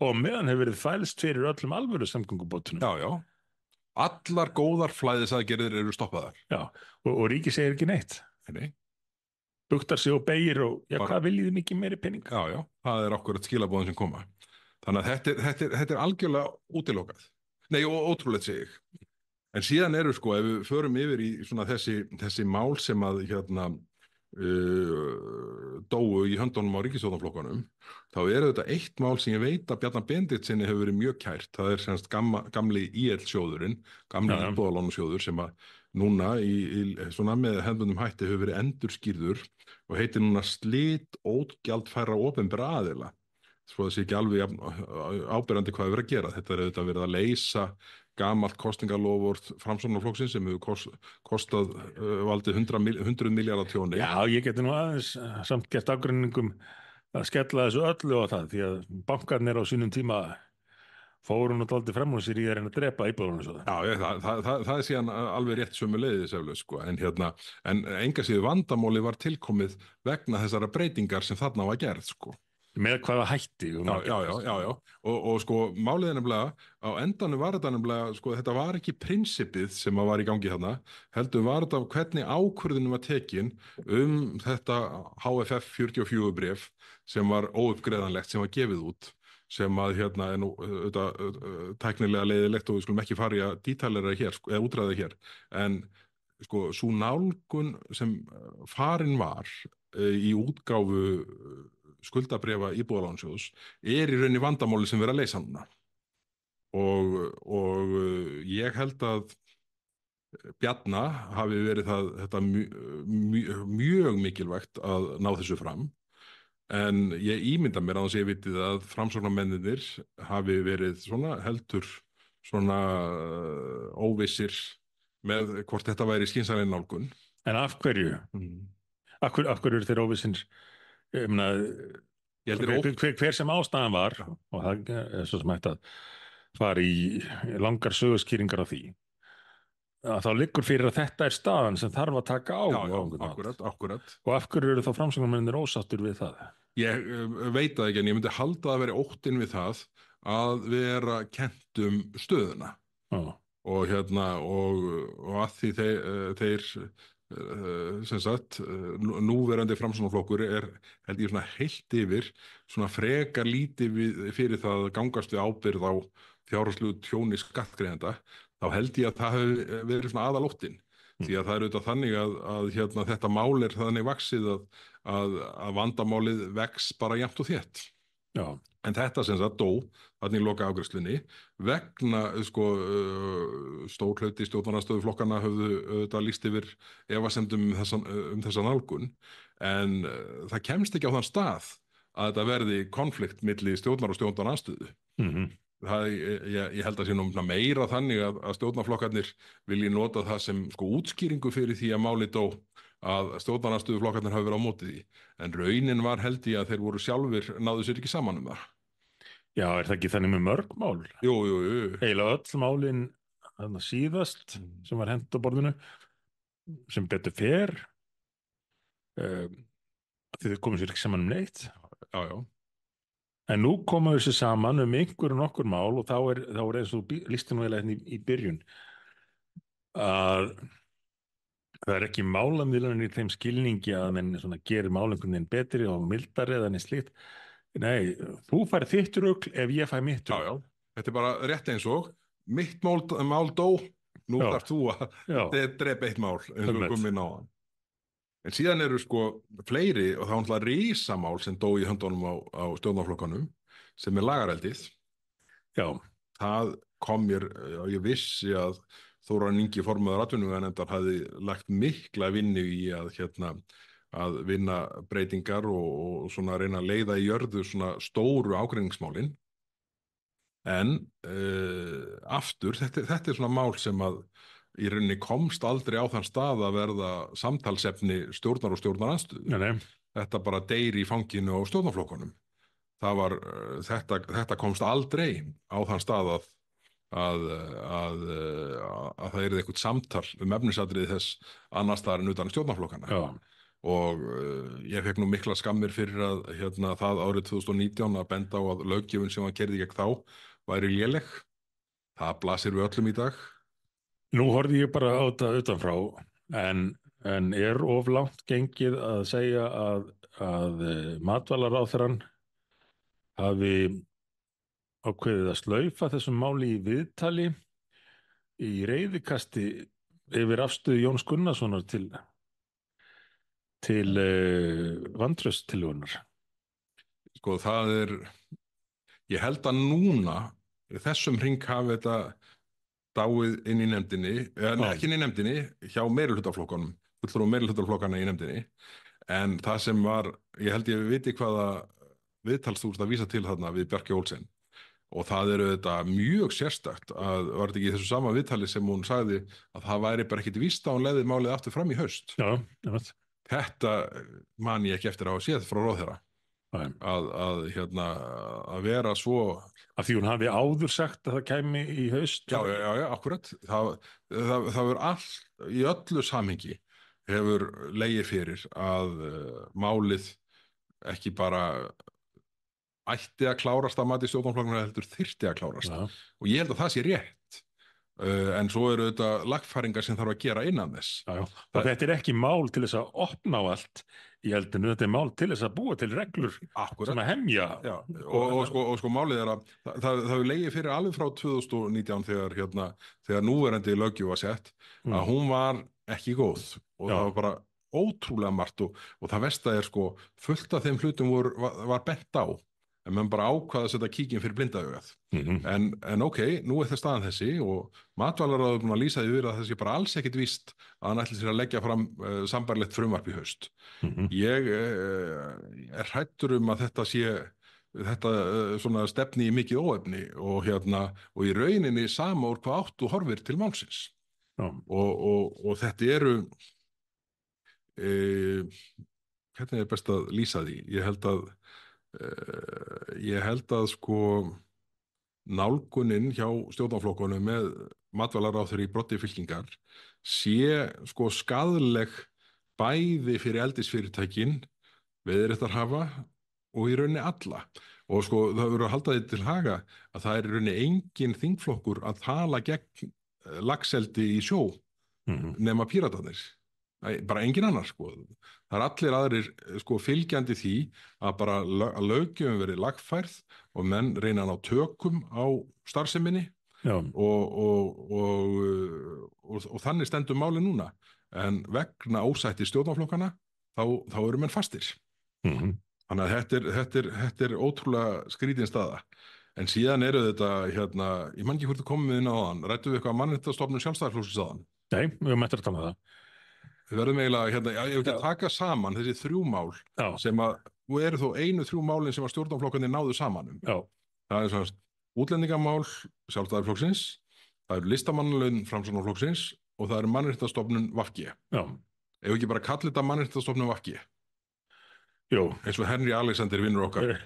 S2: Og meðan hefur verið fælst fyrir öllum alvöru samgöngubótunum.
S1: Já. Allar góðar flæðisaðgerðir eru stoppaðar.
S2: Já, og ríkið segir ekki neitt.
S1: Nei.
S2: Bugtar sig og beygir og hvað viljið þið mikið meiri pening?
S1: Já, það er okkur skilaboðin sem koma. Þannig að þetta er algjörlega útilokað. Nei, og ótrúlegt segi ég. En síðan ef við förum yfir í svona þessi mál sem að dóu í höndunum á ríkisstjórnarflokkunum, þá er þetta eitt mál sem ég veit að Bjarna Benediktssyni hefur verið mjög kært. Það er semst gamli IL-sjóðurinn, gamli íbúðalánasjóður sem að núna svona með hefðbundum hætti hefur verið endurskýrður og heitir núna slitótgjaldfærra opinberra aðila. Svo það sé ekki alveg áberandi hvað er verið að gera. Þetta er auðvitað verið að leysa gamalt kosningalofvörð Framsóknarflokksins sem hefur kostað valdið 100 milljarða tjóni.
S2: Já, ég geti nú aðeins samt gert ágreiningum að skella þessu öllu á það, því að bankarnir á sínum tíma fóru nú dálítið fram úr sér í að reyna að drepa íbúðalánasjóð.
S1: Já, það er síðan alveg rétt sömuleiðis eflaust, en enga síður vandamáli var tilkomið vegna þessara breytingar sem þarna var gerð,
S2: Með hvaða hætti?
S1: Já. Og málið er nefnilega, á endanum var þetta nefnilega, þetta var ekki prinsipið sem var í gangi þarna, heldur var þetta hvernig ákvörðunum var tekin þetta HFF 44 bréf sem var óuppgreiðanlegt, sem var gefið út, sem að er nú tæknilega leiðilegt og við skulum ekki fara í að dítalera hér, eða útræða hér, en sú nálgun sem farin var í útgáfu skuldabréfa íbúðalánasjóðs er í rauninni vandamáli sem verið að leysa núna. Og ég held að Bjarna hafi verið þetta mjög mikilvægt að ná þessu fram En ég ímynda mér að þess að ég vitið að framsóknarmennirnir hafi verið svona heldur svona óvissir með hvort þetta væri skynsamleg nálgun.
S2: En af hverju?
S1: Mm.
S2: Af hverju eru þeir óvissins? Ég meina,
S1: Ég held þér
S2: hver sem ástæðan var, og það er svo sem hægt að fara í langar söguskýringar á því, að þá liggur fyrir að þetta er staðan sem þarf að taka á.
S1: Já,
S2: á einhvern hátt.
S1: akkurat.
S2: Og af hverju eru þá framsóknarmennirnir ósáttir við það?
S1: Ég veit það ekki en ég myndi halda að vera óttinn við það að vera kennt stöðuna
S2: Já,
S1: og og að því þeir sem sagt núverandi framsóknarflokkur held ég svona heilt yfir svona frekar lítið fyrir það að gangast við ábyrgð á fjárhagslegu tjóni skattgreiðenda, þá held ég að það hefur verið svona aðalóttin. Því að það er auðvitað þannig að þetta mál er þannig vaxið að vandamálið vex bara jafnt og þétt.
S2: já,
S1: En þetta sem sagt dó þannig í loka afgreiðslunni vegna stór hluti stjórnarandstöðuflokkana höfðu auðvitað lýst yfir efasemdum þessa nálgun, en það kemst ekki á þann stað að þetta verði konflikt milli stjórnar og stjórnarandstöðu. Ég held að sé nú meira þannig að stjórnarflokkarnir vilji nota það sem útskýringu fyrir því að máli dó að stjórnarandstöðuflokkarnir hafi verið á móti því. En raunin var held ég að þeir voru sjálfir náðu sér ekki saman um það.
S2: Já, er það ekki þannig með mörg mál?
S1: Jú.
S2: Eiginlega öll málin þarna síðast sem var hent á borðinu sem betur fer því þau komum sér ekki saman um neitt.
S1: Já.
S2: En nú komum við sér saman um einhverjum nokkur mál og þá er eins og lístu nú eiginlega í byrjun að það er ekki málamiðlunin í þeim skilningi að menn svona gerir máleinkunin betri og mildari eða neitt slíkt. Nei, þú fær þitt rugl ef ég fæ mitt rugl.
S1: Já. Þetta er bara rétt eins og mitt mál dó, nú þarf þú að drepa eitt mál eins og komið ná hann. En síðan eru fleiri og það er náttúrulega risamál sem dó í höndunum á stjórnarflokkanum sem er lagareldið.
S2: Já.
S1: Það kom mér, ég vissi að Þórarinn Ingi formaður atvinnuveganefndar hafði lagt mikla vinnu í að vinna breytingar og svona reyna að leiða í jörðu svona stóru ágreiningsmálin. En aftur, þetta er svona mál sem að í rauninni komst aldrei á þann stað að verða samtalsefni stjórnar og stjórnarandstöðu.
S2: Nei.
S1: Þetta bara deyr í fanginu á stjórnarflokkunum. Þetta komst aldrei á þann stað að það yrði eitthvað samtal efnisatriði þess annars staðar en utan stjórnarflokkana.
S2: Já.
S1: Og ég fekk nú mikla skammir fyrir að það árið 2019 að benda á að löggjöfin sem var keyrð í gegn þá væri léleg. Það blasir við öllum í dag.
S2: Nú horfði ég bara á þetta utanfrá en er of langt gengið að segja að matvælaráðherrann hafi ákveðið að slaufa þessum máli í viðtali í reiðikasti yfir afstöðu Jóns Gunnarssonar til vantrauststillögunnar.
S1: Ég held að núna í þessum hring hafi þetta dáið inn í nefndinni, ekki inn í nefndinni, hjá meirihlutaflokkanum, fulltrúum meirihlutaflokkana í nefndinni, en það sem var, ég held ég viti hvaða viðtals þú ert að vísa til þarna við Bjarki Olsen, og það eru þetta mjög sérstakt var þetta ekki í þessu sama viðtali sem hún sagði að það væri bara ekkit víst að hún leiði málið aftur fram í haust.
S2: Já, ég veit.
S1: Þetta man ég ekki eftir að hafa séð frá ráðherra. Að vera svo
S2: af því hún hafi áður sagt að það kæmi í haust.
S1: Já, akkurat. Það hefur í öllu samhengi hefur legið fyrir að málið ekki bara ætti að klárast að mati stjórnarflokkana heldur þyrfti að klárast.
S2: Já.
S1: Og ég held að það sé rétt. En svo eru þetta lagfæringar sem þarf að gera innan þess.
S2: Já. Og þetta er ekki mál til þess að opna á allt í eldinu, þetta er mál til þess að búa til reglur sem að hemja.
S1: Já. Og málið er að það hefur legið fyrir alveg frá 2019 þegar núverandi löggjöf var sett að hún var ekki góð og það var bara ótrúlega margt og það versta er fullt af þeim hlutum var bent á en menn bara ákvað að setja kíkinn fyrir blindaugað.
S2: Mhm.
S1: En ok, nú er það staðan þessi og Matvælaráð er búin að lýsa yfir að það sé bara alls ekkit víst að hann ætli sér að leggja fram sambærilegt frumvarp í haust.
S2: Mhm.
S1: Ég er hræddur að þetta svona stefni í mikið óefni og og í rauninni sama úr hvað áttu horfir til málsins.
S2: Já.
S1: Og þetta eru hvernig er best að lýsa því? Ég held að sko nálgunin hjá stjórnarflokkunum með matvælaráðherra í broddi fylkingar sé sko skaðleg bæði fyrir eldisfyrirtækin, veiðiréttarhafa og í rauninni alla. Og sko það verður að halda því til haga að það er í rauninni engin þingflokkur að tala gegn laxeldi í sjó
S2: Mhm.
S1: nema Píratarnir. Bara engin annar sko. Það er allir aðrir sko fylgjandi því að bara að löggjöfum verið lagfærð og menn reyna að ná tökum á starfseminni
S2: Já.
S1: og þannig stendur máli núna. En vegna ósætti stjórnarflokkana þá eru menn fastir.
S2: Mhm.
S1: Þannig að þetta er ótrúlega skrítin staða. En síðan eru þetta, ég man ekki hvort þú komum inn á þann, rættum við eitthvað mannréttindastofnun Sjálfstæðisflokksins á þann?
S2: Nei, við höfum eftir að tala um það.
S1: Við verðum eiginlega, ég vil ekki
S2: Já.
S1: taka saman þessi 3 mál
S2: Já.
S1: sem og eru þó 3 málin sem að stjórnarflokkarnir náðu saman um.
S2: Já.
S1: Það er svona útlendingamál Sjálfstæðisflokksins, það eru listamannalaun Framsóknarflokksins og það eru mannréttindastofnun VG.
S2: Já.
S1: Ef við ekki bara kalla þetta mannréttindastofnun VG,
S2: Jú.
S1: eins og Henry Alexander vinnur okkar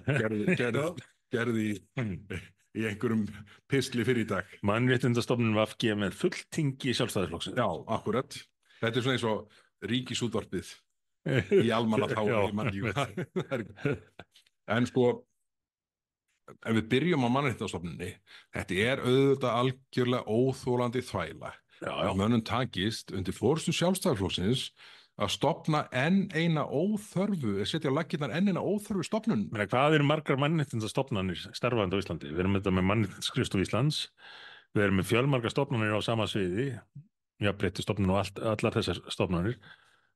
S1: gerði
S2: Mhm.
S1: í einhverjum pistli fyrir í dag.
S2: Mannréttindastofnun VG með fulltingi Sjálfstæðisflokksins.
S1: Já, akkurat. Þetta er svona eins og Ríkisútvarpið í almannaþágu.
S2: Já.
S1: Ég man ekki hvað. En sko, ef við byrjum á mannréttindastofnunni, þetta er auðvitað algjörlega óþolandi þvæla.
S2: Já,
S1: Að
S2: já.
S1: mönnum takist undir forystu Sjálfstæðisflokksins að stofna setja á laggirnar enn eina óþörfu stofnun.
S2: Meina, hvað eru margar mannréttindastofnanir starfandi á Íslandi? Við erum þetta með Mannréttindaskrifstofu Íslands, við erum með fjölmargar stofnanir á sama sviði, jafnréttistofnun og allar þessar stofnanir.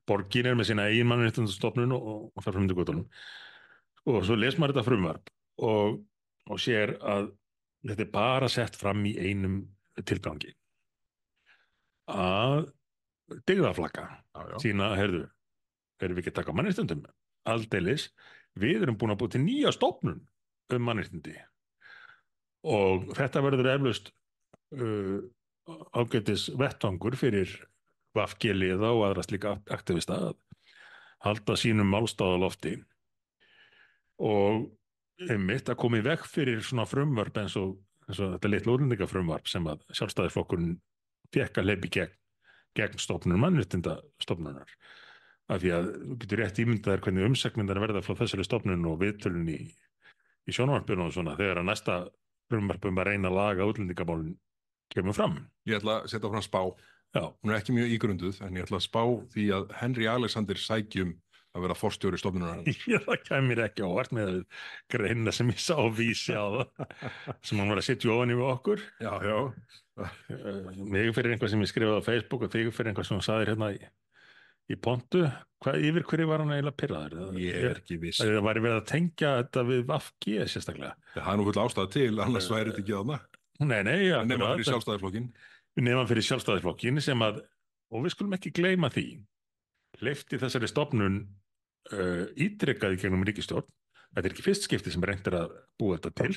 S2: Borgin er með sína eigin mannréttindastofnun og þar fram til göttunum. Og svo les maður þetta frumvarp og sér að þetta er bara sett fram í einum tilgangi. Að dyggðaflagga,
S1: Já, já.
S2: sína, heyrðu, erum við ekki að taka á mannréttindum? Aldeilis, við erum búin að búa til nýja stofnun mannréttindi og þetta verður eflaust ágætis vettvangur fyrir VG-liða og aðra slíka aktivista að halda sínum málstað á lofti og einmitt að koma í veg fyrir svona frumvarp eins og þetta litla útlendingafrumvarp sem að Sjálfstæðisflokkurinn fékk að hleypa í gegn stofnun mannréttindastofnunar. Af því að þú getur rétt ímyndað þér hvernig umsagnirnar verða frá þessari stofnun og viðtölun í sjónvarpinu og svona þegar að næsta frumvarp að reyna að laga útlendingamálin kemur fram.
S1: Ég ætla að setja fram spá.
S2: Já.
S1: Hún er ekki mjög ígrunduð, en ég ætla að spá því að Henry Alexander sækjum að vera forstjóri stofnunar.
S2: Já, það kemur ekki óvart með greina sem ég sá vísi á það sem hann var að setja ofan yfir okkur.
S1: Já, já.
S2: Mig fyrir einhvað sem ég skrifaði á Facebook og þig fyrir einhvað sem hann saðir hérna í pontu. Yfir hverju var hann eiginlega pirraður?
S1: Ég er ekki viss.
S2: Það væri verið að tengja þetta við VG sérstaklega.
S1: Það er nú full ástæða til, annars væri þetta ekki þarna.
S2: Nei,
S1: Nema fyrir Sjálfstæðisflokkinn.
S2: Nema fyrir Sjálfstæðisflokkinn sem að, og við skulum ekki gleyma því, hleypti þessari stofnun ítrekkaði gegnum ríkisstjórn. Þetta er ekki fyrst skipti sem reyndir að búa þetta til.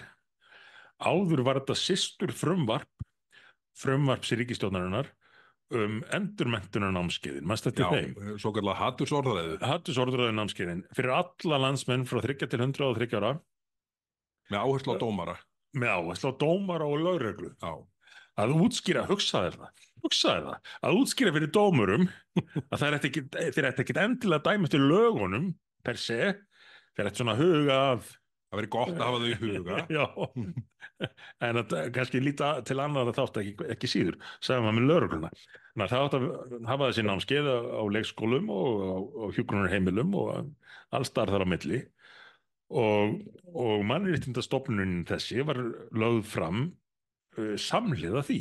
S2: Áður var þetta systur frumvarps í ríkisstjórnarinnar endurmenntunar námskeiðin. Manstu eftir þeim?
S1: Já, svo kallar hatursorðræðu.
S2: Hatursorðræðu námskeiðin fyrir alla landsmenn frá 30 til 130 ára.
S1: Með áherslu á dómara.
S2: Með áherslu á dómara og lögreglu.
S1: Já.
S2: Að útskýra, hugsaðu það, að útskýra fyrir dómurum að þeir ætti ekkit endilega dæmi eftir lögunum per se, þeir ætti svona huga að
S1: það veri gott að hafa þau í huga.
S2: Já, en að kannski líta til annar þátt ekki síður, sagði maður með lögregluna. Það átti að hafa þessi námskeið á leikskólum og hjúkrunarheimilum og allstar þar á milli og mannréttindastofnunin þessi var lögð fram samhliða því.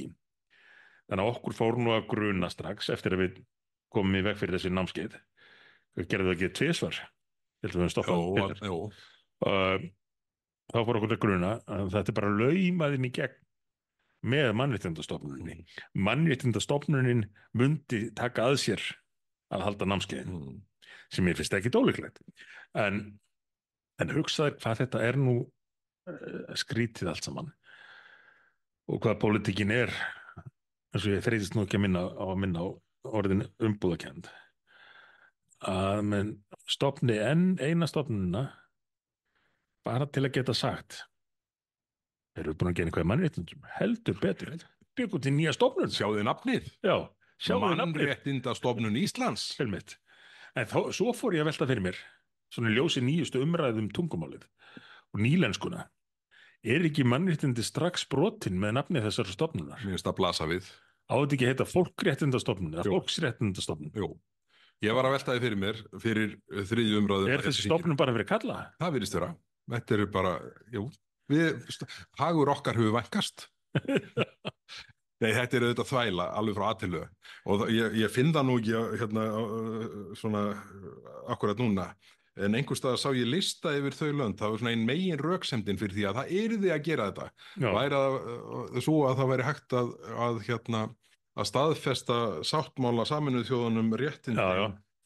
S2: Þannig að okkur fór nú að gruna strax eftir að við komum í veg fyrir þessi námskeið. Við gerðum það ekki tvisvar. Við höfum stoppað.
S1: Jó.
S2: þá fór okkur að gruna að þetta er bara laumaðin í gegn með mannréttindastofnuninni. Mannréttindastofnunin mundi taka að sér að halda námskeiðin,
S1: Mm.
S2: sem ég finnst ekki dólíklegt. En, en hugsaði hvað þetta er nú skrítið allt saman og hvað pólitíkin er, eins og ég þreytist nú ekki að minna á orðin umbúðakennd, að menn stofni enn eina stofnunina bara til að geta sagt erum við búin að gera eitthvað í mannréttindum, heldur betur, byggum til nýja stofnun.
S1: Sjáðu nafnið,
S2: Já, sjáum við nafnið.
S1: Mannréttindastofnun Íslands.
S2: Heilmitt. En svo fór ég að velta fyrir mér, svona í ljósi nýjustu umræðum tungumálið og nýlenskuna. Er ekki mannréttindi strax brotin með nafnið þessar stofnunar?
S1: Mér finnst að blasa við.
S2: Á þetta ekki að heita fólkréttindastofnun eða
S1: Jú.
S2: fólksréttindastofnun?
S1: Jú. Ég var að velta því fyrir mér fyrir þriðju umræðu.
S2: Er þessi stofnun bara fyrir kalla?
S1: Það virðist vera. Þetta eru bara, jú, hagur okkar hefur vænkast. Nei, þetta er auðvitað þvæla alveg frá aðtilu og ég finn það nú ekki hérna, svona akkurat núna, en einhvers staðar sá ég lista yfir þau lönd, það var svona ein megin röksemdin fyrir því að það yrði að gera þetta.
S2: Já.
S1: Væri svo að það væri hægt að staðfesta sáttmála Sameinuðu þjóðunum réttindi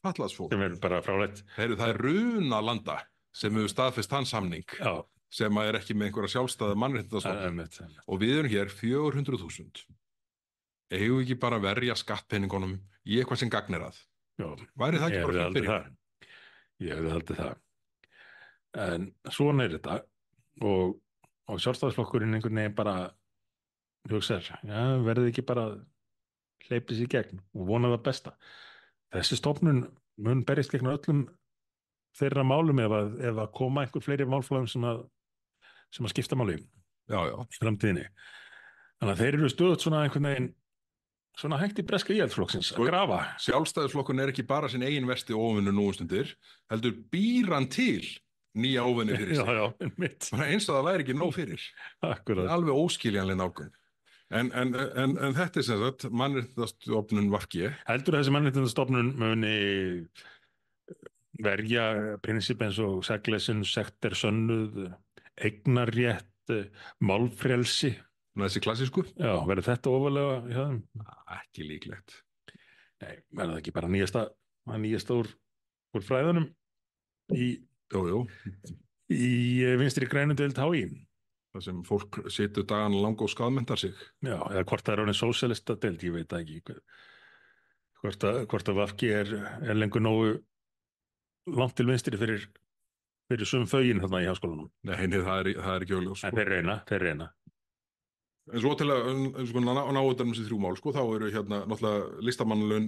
S1: fatlaðs fólks.
S2: Sem er bara fráleitt.
S1: Það er runa landa sem hefur staðfest þann samning.
S2: Já.
S1: Sem er ekki með einhverja sjálfstæða mannréttindastofnun. Og við erum hér 400.000. Eigum við ekki bara að verja skattpeningunum í eitthvað sem gagnir að?
S2: Já.
S1: Væri það ekki bara fyrir það?
S2: Ég hefði haldið það. En svona er þetta og sjálfstæðisflokkurinn einhvern veginn bara hugsaður, já, verði ekki bara hleypið sér í gegn og vona það besta. Þessi stofnun mun berjast gegn öllum þeirra málum ef að koma einhver fleiri málflagum sem að skipta máli í framtíðinni. Þannig að þeir eru stöðut svona einhvern veginn svona hægt í breska íhaldsflokksins að grafa.
S1: Sjálfstæðisflokkun er ekki bara sinn eigin versti óvinnu nú stundir, heldur býr hann til nýja óvinni fyrir sig.
S2: Já, einmitt.
S1: Eins og það væri ekki nóg fyrir.
S2: Akkurat.
S1: Alveg óskiljanleg nálgun. En þetta er sem sagt mannréttindastofnun VG.
S2: Heldur þessi mannréttindastofnun muni verja prinsip eins og sakleysin, sekter sönnuð, eignarrétt, málfrelsi?
S1: Þessi klassísku?
S2: Já, verður þetta ofalega hjá þeim?
S1: Ekki líklegt.
S2: Nei, verður það ekki bara nýjasta úr fræðunum í vinstri grænudeild HÍ?
S1: Það sem fólk situr dagana lang og skaðmyndar sig.
S2: Já, eða hvort það er orðin sósíalista deild, ég veit ekki. Hvort að VG er lengur nógu langt til vinstri fyrir sum fögin þarna í háskólanum.
S1: Nei, það er ekki auðljós.
S2: En þeir reyna.
S1: En svo til að ná utan um þessi þrjú mál, þá eru hérna náttúrulega listamannalaun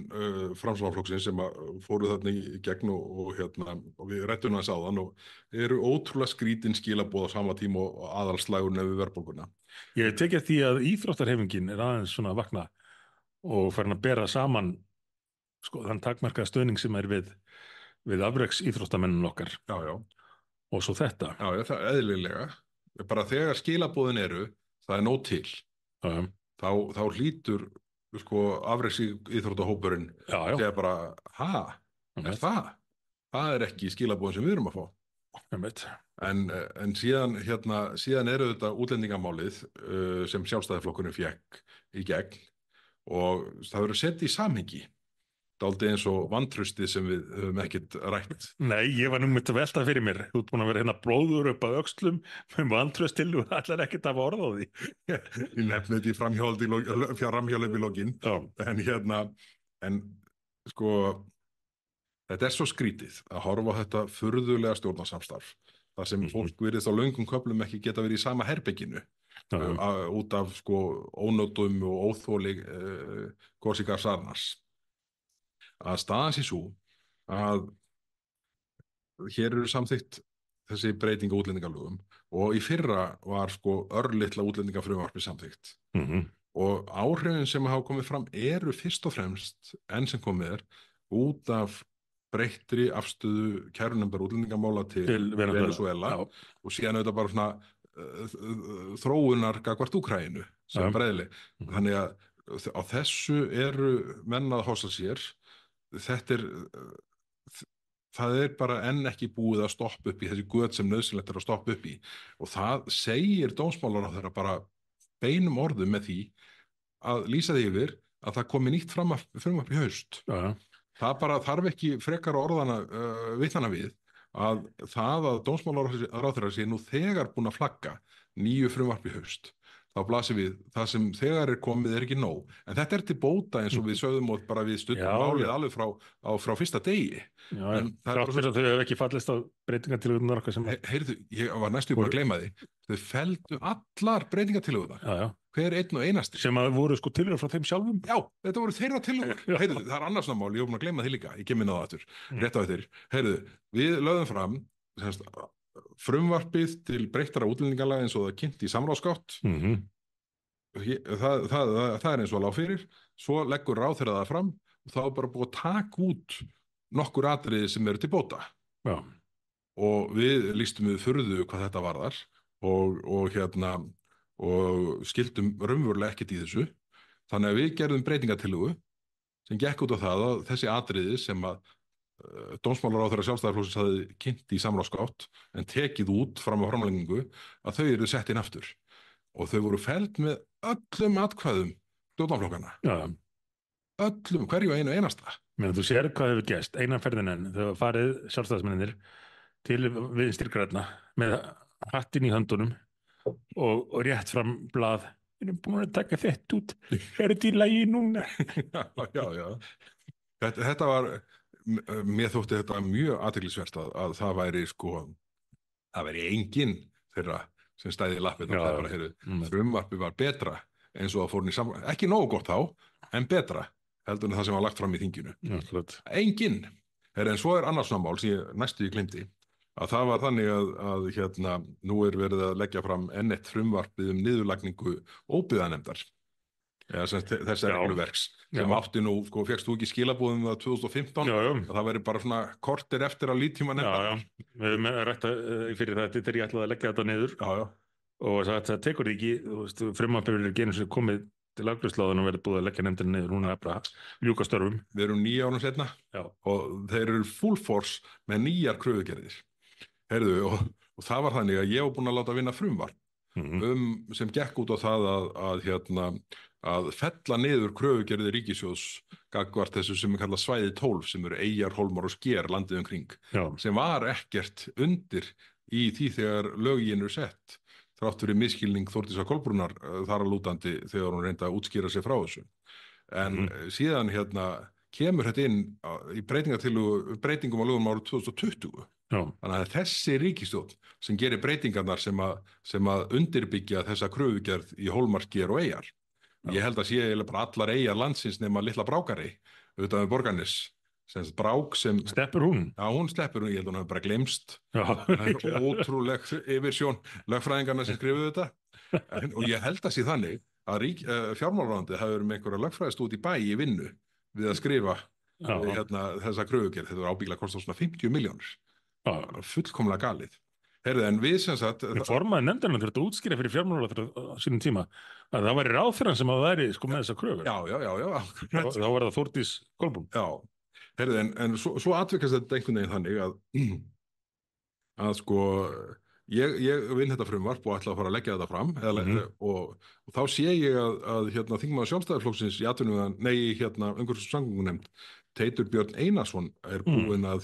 S1: Framsóknarflokksins sem fóru þarna í gegn og við ræddum aðeins áðan og eru ótrúlega skrítin skilaboð á sama tíma og aðalslagurinn við verðbólguna.
S2: Ég tek eftir því að íþróttarhreyfingin er aðeins svona að vakna og farin að bera saman þann takmarkaða stöðning sem er við afreks íþróttamennun okkar.
S1: Já.
S2: Og svo þetta.
S1: Já, það er eðlilega. Bara þegar skilaboðin eru, það er nóg til. Þá hlýtur afreks íþróttahópurinn segja bara, er það? Það er ekki skilaboðin sem við erum að fá. En síðan eru þetta útlendingamálið sem sjálfstæðisflokkurinn fékk í gegn og það verður sett í samhengi. Dálítið eins og vantrustið sem við höfum ekkert rætt.
S2: Nei, ég var nú mitt að velta fyrir mér. Þú ert búin að vera hérna blóður upp að öxlum með vantrustil og allar ekkert að orða á því.
S1: Ég nefni þetta í framhjálp í lokin. En þetta er svo skrítið að horfa á þetta furðulega stjórnarsamstarf. Það sem fólk virðist á löngum köflum ekki geta verið í sama herberginu. Út af ónótum og óþoli Gosikar Sarnars. Að staðan sé svo að hér eru samþykkt þessi breyting á útlendingalögum og í fyrra var örlitla útlendingafrumvarpið samþykkt. Og áhrifin sem hafa komið fram eru fyrst og fremst enn sem komið er út af breyttri afstöðu kærunefndar útlendingamála til Venezuela og síðan auðvitað bara svona þróunar gagnvart Úkraínu sem breiðli. Þannig að á þessu eru menn að hossa sér. Þetta er það er bara enn ekki búið að stoppa upp í þessi göt sem nauðsynlegt er að stoppa upp í og það segir dómsmálaráðherra bara beinum orðum með því að lýsa því yfir að það komi nýtt frumvarp í haust.
S2: Já,
S1: Það bara þarf ekki frekar orðana vitnana við að það að dómsmálaráðherra sé nú þegar búin að flagga nýju frumvarp í haust. Þá blasir við það sem þegar er komið er ekki nóg. En þetta er til bóta eins og við sögðum og bara við
S2: já,
S1: stundum málið
S2: já.
S1: alveg frá fyrsta degi.
S2: Já,
S1: En það er
S2: þrátt
S1: bara
S2: fyrir að þau hefur ekki fallist á breytingartillögurnar okkar sem
S1: heyrðu, ég var næstu bara að gleyma því. Þau felldu allar breytingatillögurnar.
S2: já,
S1: Hver einn og einasti.
S2: sem að voru sko tillögur frá þeim sjálfum.
S1: Já, þetta voru þeirra tillögur.
S2: Já.
S1: Heyrðu, það er annars mál, ég var búin að gleyma því líka. Ég kem inn á það aftur, rétt á eftir. Heyrðu, við lögðum fram semst, frumvarpið til breyttara útlendingalaga eins og það kynnt í samráðsgátt.
S2: Mm
S1: Það er eins og að lág fyrir. Svo leggur ráðherra það fram og þá er bara búið að taka út nokkur atriði sem eru til bóta.
S2: Já,
S1: Og við lýstum við furðu hvað þetta varðar og skildum raunverulega ekkert í þessu. Þannig að við gerðum breytingatillögu sem gekk út á það að þessi atriði sem að dómsmálaráðherra Sjálfstæðisflokksins hafði kynnt í samráðsgátt en tekið út fram á framlengingu að þau eru sett inn aftur og þau voru felld með öllum atkvæðum stjórnarflokkana.
S2: já.
S1: Öllum, hverju einu einasta.
S2: Meina, þú sér hvað hefur gerst einan ferðin enn þegar farið sjálfstæðismennir til Vinstri grænna með hattinn í höndunum og rétt fram blað. Við erum búin að taka þetta út. Er þetta í lagi núna?
S1: Já. Þetta var, mér þótti þetta mjög athyglisvert að það væri það væri enginn þeirra sem stæði í lappið og það bara, heyrðu, frumvarpið var betra eins og það fór inn í saman, ekki nógu gott þá, en betra heldur en það sem var lagt fram í þinginu.
S2: Já, klart.
S1: Enginn. En svo er annars mál sem ég næstu ég glemdi að það var þannig að nú er verið að leggja fram enn eitt frumvarpið niðurlagningu óbyggðanefndar. Ja, þess regluverks sem átti nú, fékkst þú ekki skilabúðum það 2015
S2: Já.
S1: að það væri bara svona kortir eftir að lítíma nefndar.
S2: Já. Við höfum rætt fyrir þetta þegar ég ætlaði að leggja þetta niður og það tekur því ekki, frumvarpið er genið sem komið til afgreiðslu og verið búið að leggja nefndina niður, hún er bara ljúka störfum.
S1: Við erum 9 árum seinna og þeir eru full force með nýjar kröfugerðir. Heyrðu, og það var þannig að ég var búinn að láta vinna frumvarp sem gekk út á það að fella niður kröfugerðir ríkissjóðs gagnvart þessu sem er kallað svæði 12 sem eru eyjar, hólmar og sker landið umkring sem var ekkert undir í því þegar lögin eru sett þrátt fyrir misskilning Þórdísar Kolbrúnar þar að lútandi þegar hún reyndi að útskýra sig frá þessu. En síðan kemur þetta inn í breytingum á lögum árið 2020. Þannig að þessi ríkisstjórn sem gerir breytingarnar sem að undirbyggja þessa kröfugerð í hólmar, sker og eyjar. Ég held að sé bara allar eyjar landsins nema litla Brákarey auðvitað með Borgarnes. Brák sem
S2: Sleppur hún?
S1: Já, hún sleppur, ég held að hún hefur bara gleymst. Það er ótrúleg yfirsjón lögfræðingarna sem skrifuðu þetta. Og ég held að sé þannig að fjármálaráðuneytið hafi verið með einhverja lögfræðist út í bæ í vinnu við að skrifa þessa kröfugerð. Þetta var ábyggilega kostað svona 50 milljónir. Fullkomlega galið. Heyrðu, en við sem sagt
S2: formaður nefndarinnar þurfti að útskýra fyrir fjármálaráðherra á sínum tíma að það væri ráðherrann sem að væri með þessa kröfu.
S1: Já.
S2: Þá var það Þórdís Kolbrún.
S1: Já. Heyrðu, en svo atvikast þetta einhvern veginn þannig að ég vinn þetta frumvarp og ætla að fara að leggja þetta fram og þá sé ég að þingmaður Sjálfstæðisflokksins í umhverfis- og samgöngunefnd Teitur Björn Einarsson er búinn að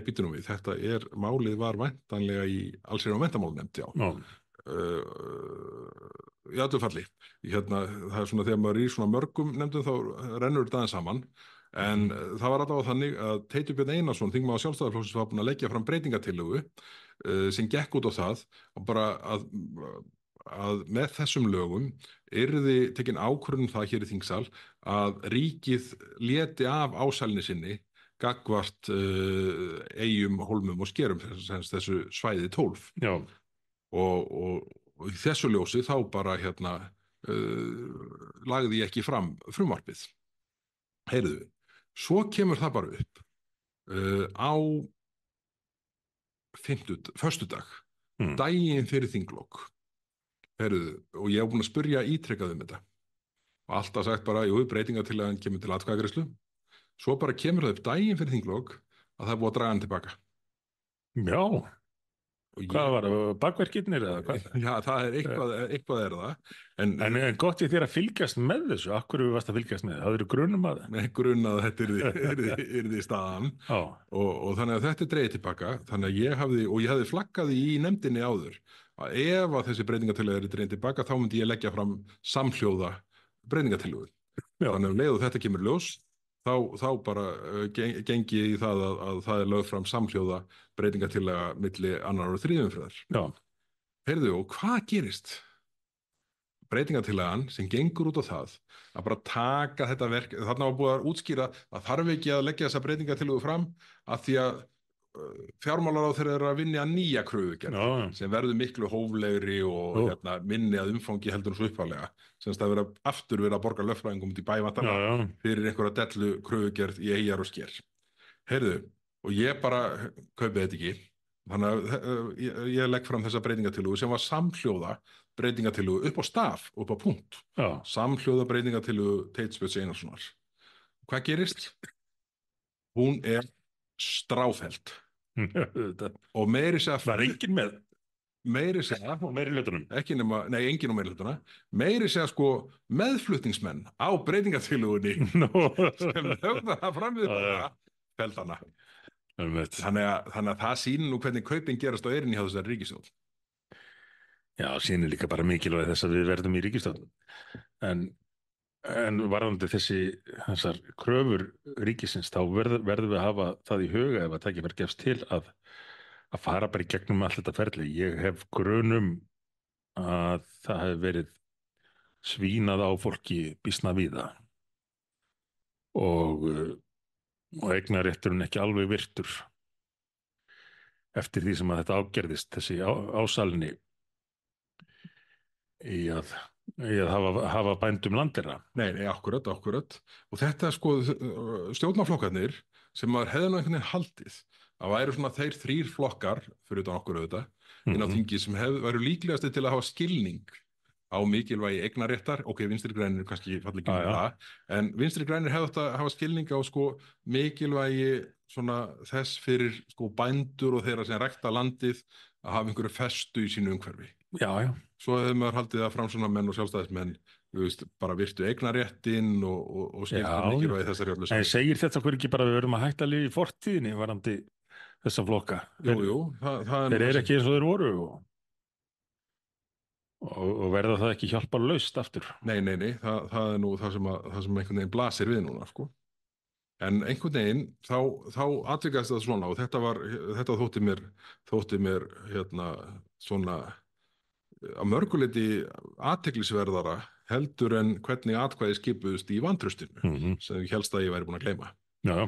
S1: bíddu nú við, málið var væntanlega í allsherjar- og menntamálanefnd, í öllu falli. Það er svona þegar maður er í svona mörgum nefndum þá rennur þetta aðeins saman, en það var allavega þannig að Teitur Björn Einarsson, þingmaður Sjálfstæðisflokksins, var búinn að leggja fram breytingatillögu sem gekk út á það og bara að með þessum lögum yrði tekin ákvörðun það hér í þingsal að ríkið léti af ásælni sinni gagnvart eyjum, hólmum og skerum þessu svæði 12.
S2: Já.
S1: Og í þessu ljósi þá bara lagði ég ekki fram frumvarpið. Heyrðu, svo kemur það bara upp á föstudag, daginn fyrir þinglok. Heyrðu, og ég hef búin að spyrja ítrekað þetta og alltaf sagt bara, jú, breytingartillagan kemur til atkvæðagreiðslu Svo bara kemur það upp daginn fyrir þinglok að það er búið að draga hann tilbaka.
S2: Já,
S1: Og
S2: hvað
S1: ég,
S2: var það, bakverkirnir eða hvað?
S1: já, það er eitthvað er það. En
S2: En gott ég þér að fylgjast með þessu, akkur við varst að fylgjast með, það eru grunum að
S1: með grunn að þetta yrði staðan
S2: Já,
S1: og þannig að þetta er dreigið tilbaka. Þannig að ég hafði flaggað í nefndinni áður að ef að þessi breytingatillögu er dreigið tilbaka þá myndi ég leggja fram samhljóða breytingatillögu.
S2: já,
S1: Þannig að um leið og þetta kemur ljós, þá bara gengi ég í það að það er lögð fram samhljóða breytingatillaga milli annar og þriðju umferðar.
S2: já,
S1: Heyrðu, og hvað gerist? Breytingatillagan sem gengur út á það að bara taka þetta verk, þarna var búið að útskýra að þarf ekki að leggja þessa breytingatillögu fram af því að fjármálaráðherra er að vinna nýja kröfugerð
S2: já,
S1: sem verður miklu hóflegri og minni að umfangi heldur en svo upphaflega. Semst að aftur vera að borga lögfræðingum út í bævantana
S2: já,
S1: fyrir einhverja dellu kröfugerð í Eyjar og Sker. Heyrðu, og ég bara kaupið þetta ekki. Þannig að ég legg fram þessa breytingatillögu sem var samhljóða breytingatillögu upp á staf, upp á punkt.
S2: já.
S1: Samhljóða breytingatillögu Teits Björns Einarssonar. Hvað gerist? Hún er stráfelld.
S2: Þetta
S1: Og meiri segja
S2: var engin með
S1: meiri segja,
S2: og meiri hlutunum.
S1: ekki nema, nei, engin og meiri hlutuna, meiri segja sko meðflutningsmenn á breytingatillögunni
S2: Nú,
S1: sem höfða það fram við bara feld hana.
S2: einmitt.
S1: Þannig að það sýnir nú hvernig kaupin gerast á erinni hjá þessari ríkisstjórn.
S2: Já, sýnir líka bara mikilvæg þess að við verðum í ríkisstjórn. En varðandi þessar kröfur ríkisins, þá verðum við að hafa það í huga ef að tækifæri gefst til að fara bara í gegnum allt þetta ferli. Ég hef grunum að það hef verið svínað á fólki býsna víða og eignarrétturinn ekki alveg virtur eftir því sem að þetta ágerðist, þessi ásalni í að hafa bændum landera.
S1: Nei, akkurat. Og þetta sko stjórnarflokkarnir sem maður hefði nú einhvern veginn haldið að væru svona þeir þrír flokkar, fyrir utan okkur auðvitað, inn á þingi sem væru líklegasti til að hafa skilning á mikilvægi eignarréttar. Ok, Vinstri grænir kannski falli ekki með það, en Vinstri grænir hefði átt að hafa skilning á sko mikilvægi svona þess fyrir sko bændur og þeirra sem rækta landið að hafa einhverju festu í sínu umhverfi.
S2: Já, já.
S1: Svo hefur maður haldið að framsóknarmenn og sjálfstæðismenn bara virtu eignarréttin og skildu mikilvægi þessari öllu saman.
S2: En segir þetta okkur ekki bara að við verðum að hætta að lifa í fortíðinni varandi þessa flokka?
S1: Jú,
S2: þeir eru ekki eins og þeir voru og verða það ekki hjálparlaust aftur?
S1: Nei, það er nú það sem einhvern veginn blasir við núna, sko. En einhvern veginn þá atvikast það svona og þetta þótti mér svona að mörguleiti athyglisverðara heldur en hvernig atkvæði skipuðust í vantraustinu sem ég helst að ég væri búin að gleyma.
S2: Já,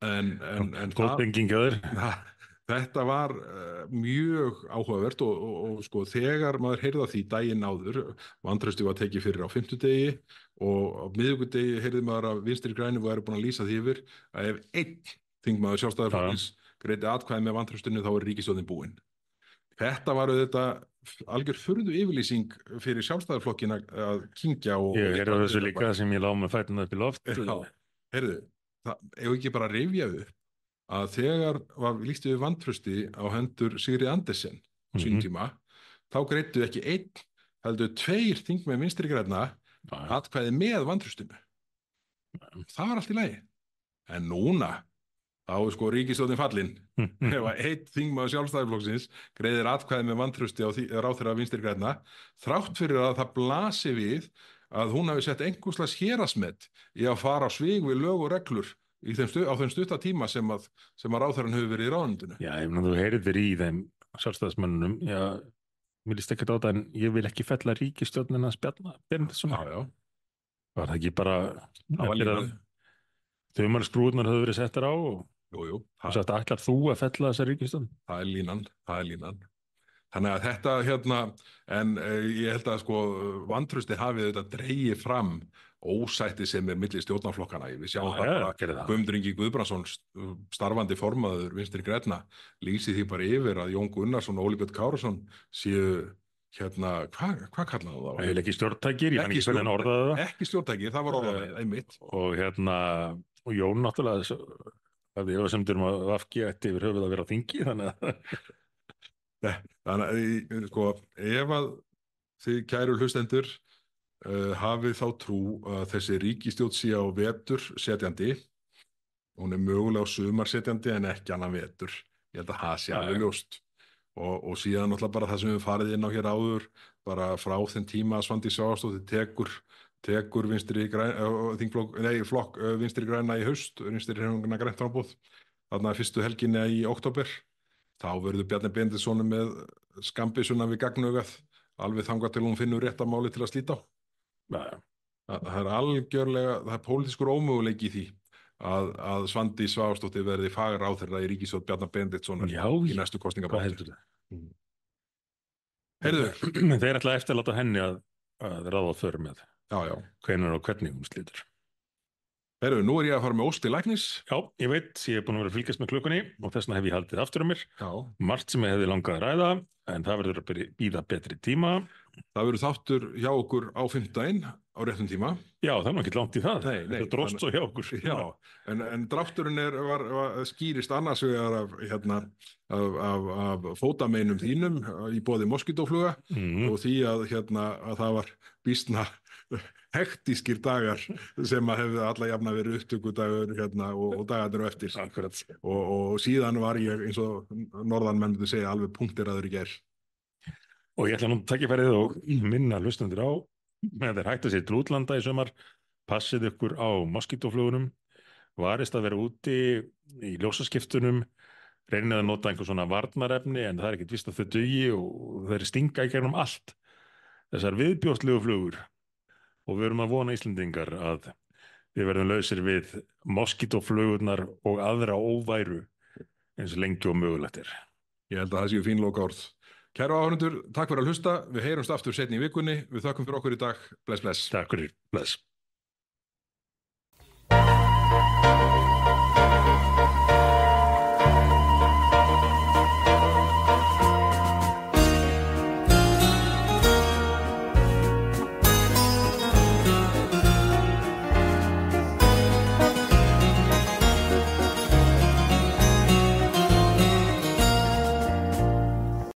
S1: en
S2: góðbengingaður.
S1: Þetta var mjög áhugavert og sko þegar maður heyrði af því daginn áður, vantrausti var tekið fyrir á fimmtudegi og á miðvikudegi heyrði maður að Vinstri grænir væru búin að lýsa því yfir að ef einn þingmaður Sjálfstæðisflokksins greiddi atkvæði með vantraustinu þá er ríkisstjórnin búin. Þetta var auðvitað algjör furðu yfirlýsing fyrir Sjálfstæðisflokkinn að kyngja og...
S2: Ég heyrði þessu líka sem ég lá með fætuna upp í loft.
S1: Já, heyrðu, ef ekki bara rifja upp að þegar var lýst yfir vantrausti á hendur Sigríði Andersen á sínum tíma, þá greiddu ekki einn, heldur 2 þingmenn Vinstri grænna atkvæði með vantraustinu. Það var allt í lagi. En núna þá er sko ríkisstjórnin fallin ef að einn þingmaður Sjálfstæðisflokksins greiðir atkvæði með vantrausti á ráðherra Vinstri grænna, þrátt fyrir að það blasi við að hún hafi sett einhverslega héraðsmet í að fara á svig við lög og reglur á þeim stutta tíma sem að ráðherrann hefur verið í ráðuneytinu. Já,
S2: ef þú heyrðir í þeim Sjálfstæðismönnunum, já, mér líst ekkert á það en ég vil ekki fella ríkisstjórnina Benediktsson.
S1: Já.
S2: Var það ekki bara
S1: eftir að
S2: þumalskrúðnar höfðu verið settar á og
S1: Jú.
S2: sagt, ætlar þú að fella þessa ríkisstjórn?
S1: Það er línan. Þannig að þetta en ég held að sko vantrausti hafið þetta dregið fram ósætti sem er milli stjórnarflokkana. Við sjáum bara Guðmundur Ingi Guðbrandsson, starfandi formaður Vinstri grænna, lýsi því bara yfir að Jón Gunnarsson og Óli Björn Kárason séu hvað kallaðu það?
S2: Ekki stjórntækir, ég kann ekki hvernig hann orðaði það.
S1: Ekki stjórntækir, það var orðaðið, einmitt.
S2: Og og Jón náttúrulega hafði efasemdir að VG ætti yfir höfuð að vera á þingi, þannig að
S1: Þannig að sko, ef að þið kæru hlustendur hafið þá trú að þessi ríkisstjórn sé á vetur setjandi, hún er mögulega á sumar setjandi en ekki annan vetur. Ég held að það sé alveg ljóst. Og síðan náttúrulega bara það sem við farið inn á hér áður, bara frá þeim tíma að Svandís Svavarsdóttir tekur flokk Vinstri græna í haust, Vinstri hreyfinguna grænt framboð, þarna fyrstu helginni í október, þá verður Bjarni Benediktsson með skambysuna við gagnaugað, alveg þangað til hún finnur rétta máli til að slíta á. Það er algjörlega, það er pólitískur ómöguleiki í því að Svandís Svavarsdóttir verði fagráðherra í ríkisstjórn Bjarna Benediktssonar í næstu kosningabaráttu. Heyrðu,
S2: þeir ætla eftir að láta henni að ráða för með hvenær og hvernig hún slítur.
S1: Heyrðu, nú er ég að fara með Ósk til læknis.
S2: Já, ég veit, ég er búin að vera að fylgjast með klukkunni og þess vegna hef ég haldið aftur um mér. Margt sem ég hefði langað að ræða, en það verður að bíða betri tíma.
S1: Það verður þáttur hjá okkur á fimmtudaginn á réttum tíma.
S2: Já, það er nú ekki langt í það.
S1: Nei,
S2: það dróst svo hjá okkur.
S1: Já, en drátturinn skýrist annars vegar af fótameinum þínum í boði moskítófluga og því að það var býsna hektískir dagar sem að hefði alla jafna verið upptökudagur og dagarnir á eftir.
S2: Akkurat.
S1: Og síðan var ég, eins og norðanmenn myndu segja, alveg punkteraður í gær.
S2: Og ég ætla nú tækifærið og minna hlustendur á að þeir hægt að sér til útlanda í sumar, passið ykkur á moskítóflugunum, varist að vera úti í ljósaskiptunum, reynið að nota einhver svona varnarefni en það er ekkert víst að þau dugi og þeir stinga í gegnum allt. Þessar viðbjóðslegu flugur og við erum að vona Íslendingar að við verðum lausir við moskítóflugurnar og aðra óværu eins lengi og mögulegt er.
S1: Ég held að það séu fín lokaorð. Kæru áhorfendur, takk fyrir að hlusta. Við heyrumst aftur seinni í vikunni. Við þökkum fyrir okkur í dag. Bless, bless.
S2: Takk fyrir. Bless.